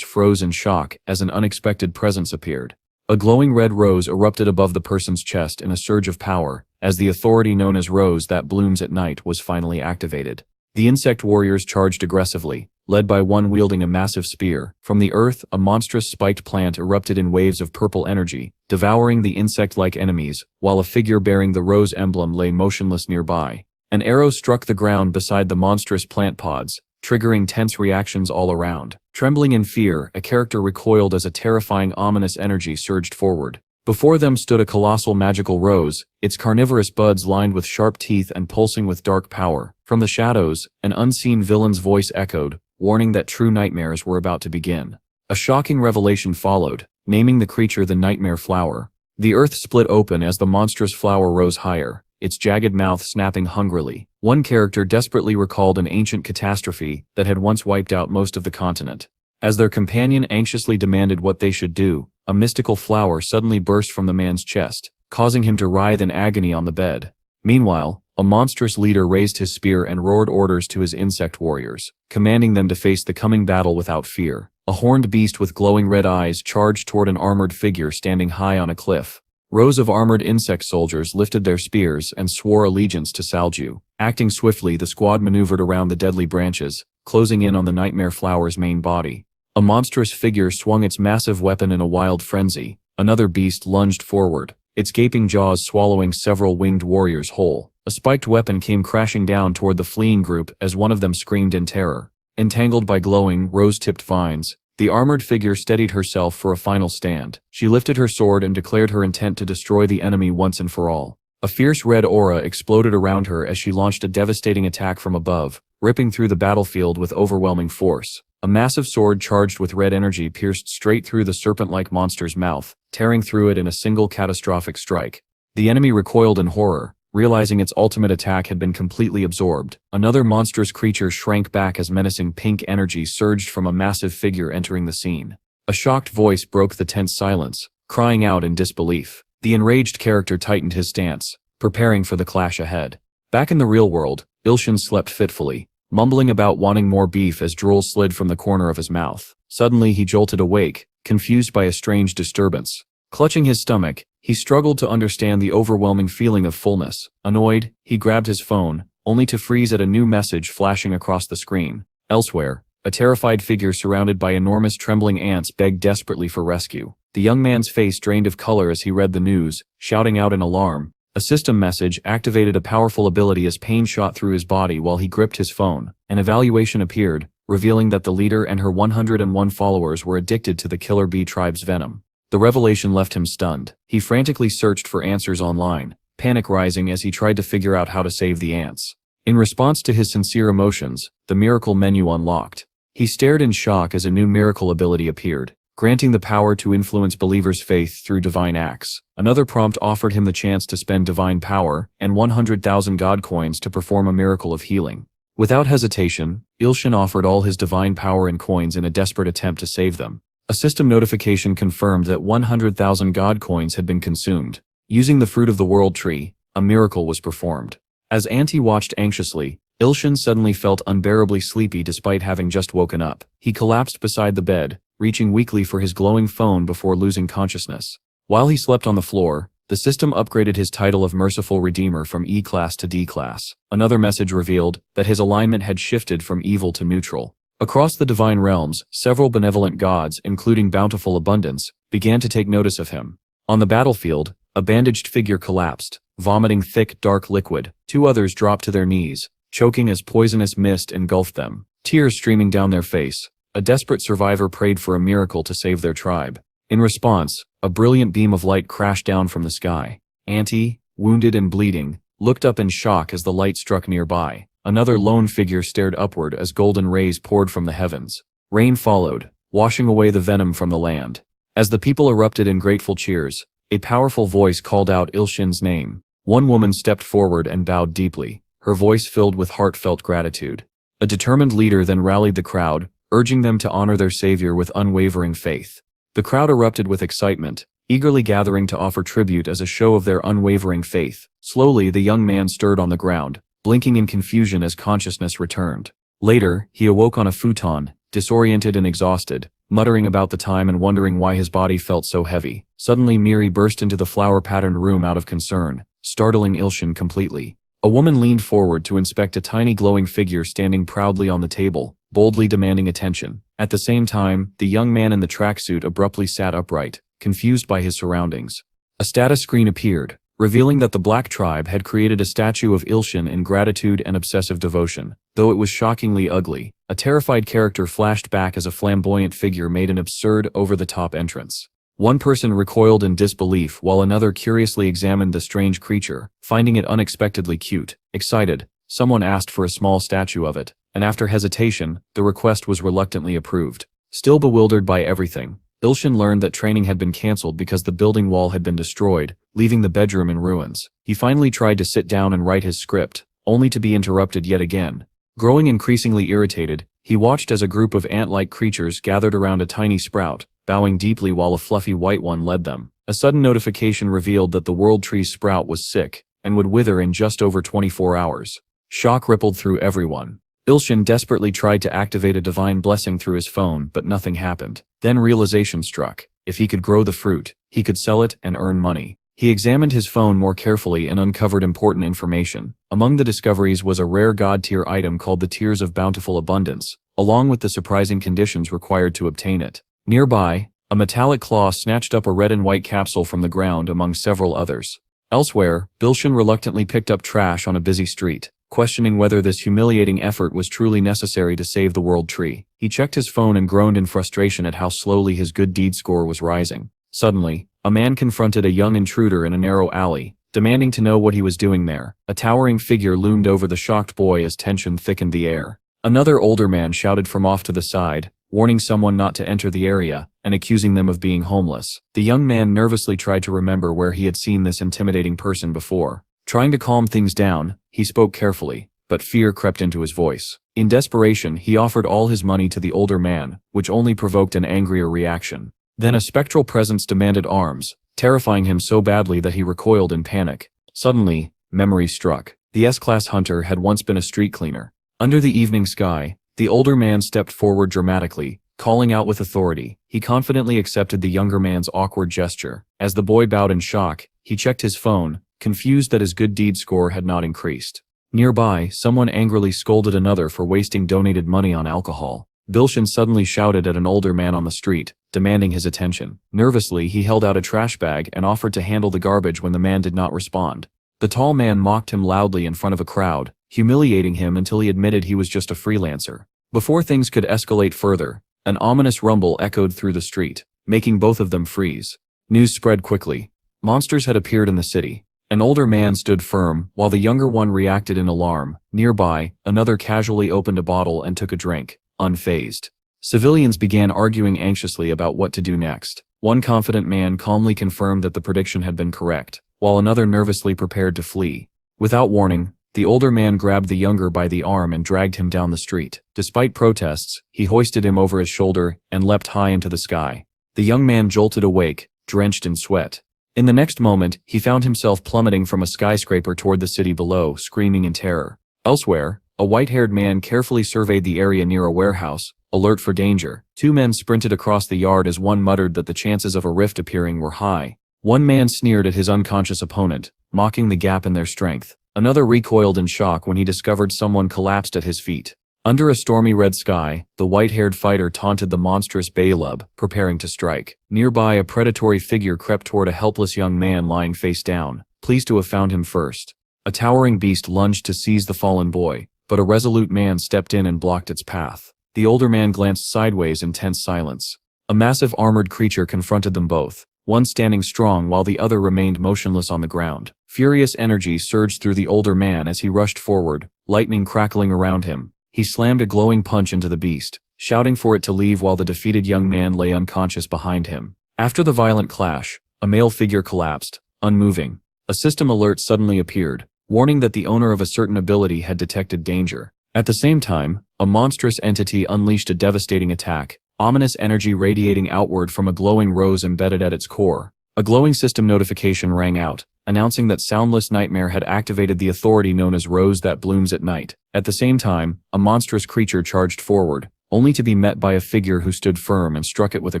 froze in shock as an unexpected presence appeared. A glowing red rose erupted above the person's chest in a surge of power, as the authority known as Rose that blooms at night was finally activated. The insect warriors charged aggressively, led by one wielding a massive spear. From the earth, a monstrous spiked plant erupted in waves of purple energy, devouring the insect-like enemies, while a figure bearing the rose emblem lay motionless nearby. An arrow struck the ground beside the monstrous plant pods, triggering tense reactions all around. Trembling in fear, a character recoiled as a terrifying ominous energy surged forward. Before them stood a colossal magical rose, its carnivorous buds lined with sharp teeth and pulsing with dark power. From the shadows, an unseen villain's voice echoed, warning that true nightmares were about to begin. A shocking revelation followed, naming the creature the Nightmare Flower. The earth split open as the monstrous flower rose higher, its jagged mouth snapping hungrily. One character desperately recalled an ancient catastrophe that had once wiped out most of the continent. As their companion anxiously demanded what they should do, a mystical flower suddenly burst from the man's chest, causing him to writhe in agony on the bed. Meanwhile, a monstrous leader raised his spear and roared orders to his insect warriors, commanding them to face the coming battle without fear. A horned beast with glowing red eyes charged toward an armored figure standing high on a cliff. Rows of armored insect soldiers lifted their spears and swore allegiance to Salju. Acting swiftly, the squad maneuvered around the deadly branches, closing in on the Nightmare Flower's main body. A monstrous figure swung its massive weapon in a wild frenzy. Another beast lunged forward, its gaping jaws swallowing several winged warriors whole. A spiked weapon came crashing down toward the fleeing group as one of them screamed in terror. Entangled by glowing, rose-tipped vines, The armored figure steadied herself for a final stand. She lifted her sword and declared her intent to destroy the enemy once and for all. A fierce red aura exploded around her as she launched a devastating attack from above, ripping through the battlefield with overwhelming force. A massive sword charged with red energy pierced straight through the serpent-like monster's mouth, tearing through it in a single catastrophic strike. The enemy recoiled in horror, realizing its ultimate attack had been completely absorbed. Another monstrous creature shrank back as menacing pink energy surged from a massive figure entering the scene. A shocked voice broke the tense silence, crying out in disbelief. The enraged character tightened his stance, preparing for the clash ahead. Back in the real world, Ilshin slept fitfully, mumbling about wanting more beef as drool slid from the corner of his mouth. Suddenly he jolted awake, confused by a strange disturbance. Clutching his stomach, he struggled to understand the overwhelming feeling of fullness. Annoyed, he grabbed his phone, only to freeze at a new message flashing across the screen. Elsewhere, a terrified figure surrounded by enormous trembling ants begged desperately for rescue. The young man's face drained of color as he read the news, shouting out in alarm. A system message activated a powerful ability as pain shot through his body while he gripped his phone. An evaluation appeared, revealing that the leader and her 101 followers were addicted to the killer bee tribe's venom. The revelation left him stunned. He frantically searched for answers online, panic rising as he tried to figure out how to save the ants. In response to his sincere emotions, the miracle menu unlocked. He stared in shock as a new miracle ability appeared, granting the power to influence believers' faith through divine acts. Another prompt offered him the chance to spend divine power and 100,000 god coins to perform a miracle of healing. Without hesitation, Ilshin offered all his divine power and coins in a desperate attempt to save them. A system notification confirmed that 100,000 god coins had been consumed. Using the fruit of the world tree, a miracle was performed. As Auntie watched anxiously, Ilshin suddenly felt unbearably sleepy despite having just woken up. He collapsed beside the bed, reaching weakly for his glowing phone before losing consciousness. While he slept on the floor, the system upgraded his title of Merciful Redeemer from E-Class to D-Class. Another message revealed that his alignment had shifted from evil to neutral. Across the divine realms, several benevolent gods, including Bountiful Abundance, began to take notice of him. On the battlefield, a bandaged figure collapsed, vomiting thick, dark liquid. Two others dropped to their knees, choking as poisonous mist engulfed them, tears streaming down their face. A desperate survivor prayed for a miracle to save their tribe. In response, a brilliant beam of light crashed down from the sky. Auntie, wounded and bleeding, looked up in shock as the light struck nearby. Another lone figure stared upward as golden rays poured from the heavens. Rain followed, washing away the venom from the land. As the people erupted in grateful cheers, a powerful voice called out Ilshin's name. One woman stepped forward and bowed deeply, her voice filled with heartfelt gratitude. A determined leader then rallied the crowd, urging them to honor their savior with unwavering faith. The crowd erupted with excitement, eagerly gathering to offer tribute as a show of their unwavering faith. Slowly, the young man stirred on the ground, blinking in confusion as consciousness returned. Later, he awoke on a futon, disoriented and exhausted, muttering about the time and wondering why his body felt so heavy. Suddenly Miri burst into the flower-patterned room out of concern, startling Ilshin completely. A woman leaned forward to inspect a tiny glowing figure standing proudly on the table, boldly demanding attention. At the same time, the young man in the tracksuit abruptly sat upright, confused by his surroundings. A status screen appeared, revealing that the Black Tribe had created a statue of Ilshin in gratitude and obsessive devotion. Though it was shockingly ugly, a terrified character flashed back as a flamboyant figure made an absurd, over-the-top entrance. One person recoiled in disbelief while another curiously examined the strange creature, finding it unexpectedly cute. Excited, someone asked for a small statue of it, and after hesitation, the request was reluctantly approved. Still bewildered by everything, Ilshin learned that training had been cancelled because the building wall had been destroyed, leaving the bedroom in ruins. He finally tried to sit down and write his script, only to be interrupted yet again. Growing increasingly irritated, he watched as a group of ant-like creatures gathered around a tiny sprout, bowing deeply while a fluffy white one led them. A sudden notification revealed that the World Tree sprout was sick, and would wither in just over 24 hours. Shock rippled through everyone. Ilshin desperately tried to activate a divine blessing through his phone, but nothing happened. Then realization struck. If he could grow the fruit, he could sell it and earn money. He examined his phone more carefully and uncovered important information. Among the discoveries was a rare god-tier item called the Tears of Bountiful Abundance, along with the surprising conditions required to obtain it. Nearby, a metallic claw snatched up a red and white capsule from the ground among several others. Elsewhere, Ilshin reluctantly picked up trash on a busy street, questioning whether this humiliating effort was truly necessary to save the World Tree. He He checked his phone and groaned in frustration at how slowly his good deed score was rising. Suddenly, a man confronted a young intruder in a narrow alley, demanding to know what he was doing there. A towering figure loomed over the shocked boy as tension thickened the air. Another older man shouted from off to the side, warning someone not to enter the area, and accusing them of being homeless. The young man nervously tried to remember where he had seen this intimidating person before. Trying to calm things down, he spoke carefully, but fear crept into his voice. In desperation, he offered all his money to the older man, which only provoked an angrier reaction. Then a spectral presence demanded arms, terrifying him so badly that he recoiled in panic. Suddenly, memory struck. The S-class hunter had once been a street cleaner. Under the evening sky, the older man stepped forward dramatically, calling out with authority. He confidently accepted the younger man's awkward gesture. As the boy bowed in shock, he checked his phone, confused that his good deed score had not increased. Nearby, someone angrily scolded another for wasting donated money on alcohol. Ilshin suddenly shouted at an older man on the street, demanding his attention. Nervously, he held out a trash bag and offered to handle the garbage when the man did not respond. The tall man mocked him loudly in front of a crowd, humiliating him until he admitted he was just a freelancer. Before things could escalate further, an ominous rumble echoed through the street, making both of them freeze. News spread quickly. Monsters had appeared in the city. An older man stood firm, while the younger one reacted in alarm. Nearby, another casually opened a bottle and took a drink, unfazed. Civilians began arguing anxiously about what to do next. One confident man calmly confirmed that the prediction had been correct, while another nervously prepared to flee. Without warning, the older man grabbed the younger by the arm and dragged him down the street. Despite protests, he hoisted him over his shoulder and leapt high into the sky. The young man jolted awake, drenched in sweat. In the next moment, he found himself plummeting from a skyscraper toward the city below, screaming in terror. Elsewhere, a white-haired man carefully surveyed the area near a warehouse, alert for danger. Two men sprinted across the yard as one muttered that the chances of a rift appearing were high. One man sneered at his unconscious opponent, mocking the gap in their strength. Another recoiled in shock when he discovered someone collapsed at his feet. Under a stormy red sky, the white-haired fighter taunted the monstrous Baylub, preparing to strike. Nearby, a predatory figure crept toward a helpless young man lying face down, pleased to have found him first. A towering beast lunged to seize the fallen boy, but a resolute man stepped in and blocked its path. The older man glanced sideways in tense silence. A massive armored creature confronted them both, one standing strong while the other remained motionless on the ground. Furious energy surged through the older man as he rushed forward, lightning crackling around him. He slammed a glowing punch into the beast, shouting for it to leave while the defeated young man lay unconscious behind him. After the violent clash, a male figure collapsed, unmoving. A system alert suddenly appeared, warning that the owner of a certain ability had detected danger. At the same time, a monstrous entity unleashed a devastating attack, ominous energy radiating outward from a glowing rose embedded at its core. A glowing system notification rang out, announcing that Soundless Nightmare had activated the authority known as Rose That Blooms at Night. At the same time, a monstrous creature charged forward, only to be met by a figure who stood firm and struck it with a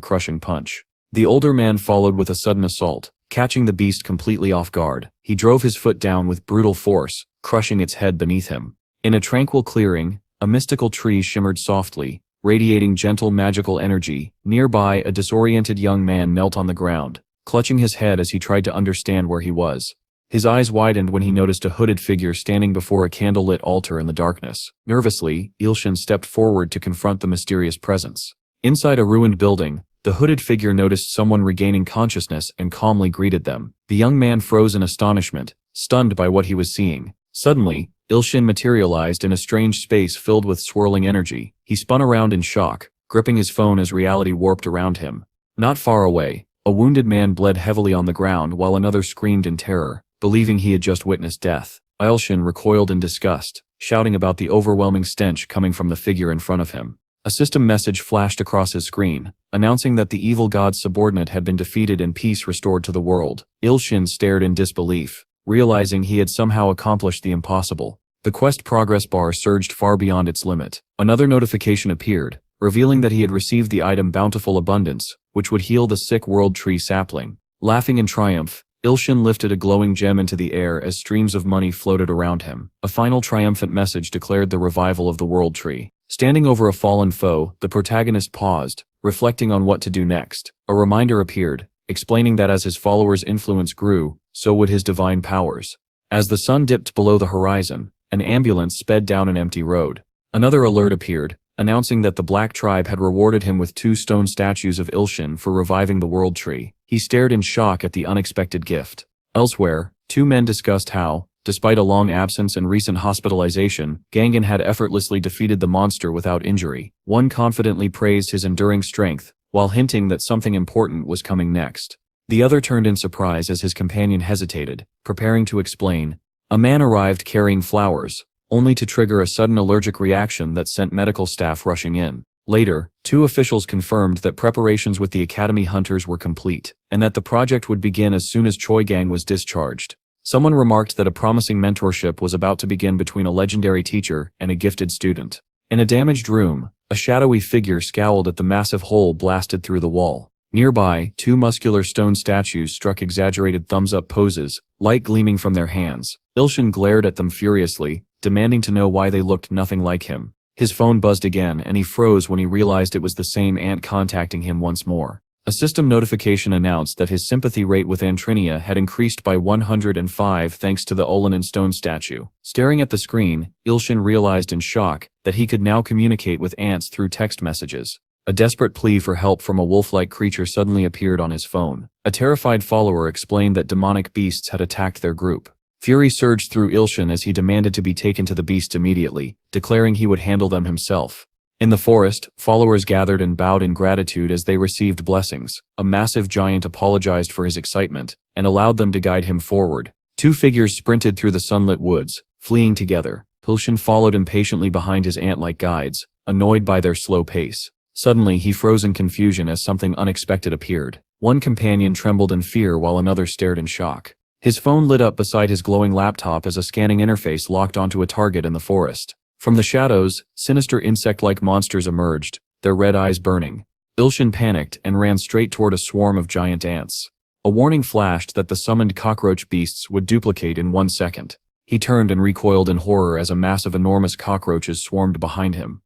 crushing punch. The older man followed with a sudden assault, catching the beast completely off guard. He drove his foot down with brutal force, crushing its head beneath him. In a tranquil clearing, a mystical tree shimmered softly, radiating gentle magical energy. Nearby, a disoriented young man knelt on the ground, clutching his head as he tried to understand where he was. His eyes widened when he noticed a hooded figure standing before a candlelit altar in the darkness. Nervously, Ilshin stepped forward to confront the mysterious presence. Inside a ruined building, the hooded figure noticed someone regaining consciousness and calmly greeted them. The young man froze in astonishment, stunned by what he was seeing. Suddenly, Ilshin materialized in a strange space filled with swirling energy. He spun around in shock, gripping his phone as reality warped around him. Not far away, a wounded man bled heavily on the ground while another screamed in terror, believing he had just witnessed death. Ilshin recoiled in disgust, shouting about the overwhelming stench coming from the figure in front of him. A system message flashed across his screen, announcing that the evil god's subordinate had been defeated and peace restored to the world. Ilshin stared in disbelief, realizing he had somehow accomplished the impossible. The quest progress bar surged far beyond its limit. Another notification appeared, revealing that he had received the item Bountiful Abundance, which would heal the sick World Tree sapling. Laughing in triumph, Ilshin lifted a glowing gem into the air as streams of money floated around him. A final triumphant message declared the revival of the World Tree. Standing over a fallen foe, the protagonist paused, reflecting on what to do next. A reminder appeared, explaining that as his followers' influence grew, so would his divine powers. As the sun dipped below the horizon, an ambulance sped down an empty road. Another alert appeared, announcing that the Black Tribe had rewarded him with 2 stone statues of Ilshin for reviving the World Tree. He stared in shock at the unexpected gift. Elsewhere, 2 men discussed how, despite a long absence and recent hospitalization, Gangan had effortlessly defeated the monster without injury. One confidently praised his enduring strength, while hinting that something important was coming next. The other turned in surprise as his companion hesitated, preparing to explain. A man arrived carrying flowers, only to trigger a sudden allergic reaction that sent medical staff rushing in. Later, 2 officials confirmed that preparations with the Academy hunters were complete, and that the project would begin as soon as Choi Gang was discharged. Someone remarked that a promising mentorship was about to begin between a legendary teacher and a gifted student. In a damaged room, a shadowy figure scowled at the massive hole blasted through the wall. Nearby, 2 muscular stone statues struck exaggerated thumbs-up poses, light gleaming from their hands. Ilshin glared at them furiously, demanding to know why they looked nothing like him. His phone buzzed again and he froze when he realized it was the same ant contacting him once more. A system notification announced that his sympathy rate with Antrinia had increased by 105 thanks to the Olanin stone statue. Staring at the screen, Ilshin realized in shock that he could now communicate with ants through text messages. A desperate plea for help from a wolf-like creature suddenly appeared on his phone. A terrified follower explained that demonic beasts had attacked their group. Fury surged through Ilshin as he demanded to be taken to the beasts immediately, declaring he would handle them himself. In the forest, followers gathered and bowed in gratitude as they received blessings. A massive giant apologized for his excitement, and allowed them to guide him forward. 2 figures sprinted through the sunlit woods, fleeing together. Ilshin followed impatiently behind his ant-like guides, annoyed by their slow pace. Suddenly he froze in confusion as something unexpected appeared. One companion trembled in fear while another stared in shock. His phone lit up beside his glowing laptop as a scanning interface locked onto a target in the forest. From the shadows, sinister insect-like monsters emerged, their red eyes burning. Ilshin panicked and ran straight toward a swarm of giant ants. A warning flashed that the summoned cockroach beasts would duplicate in 1 second. He turned and recoiled in horror as a mass of enormous cockroaches swarmed behind him.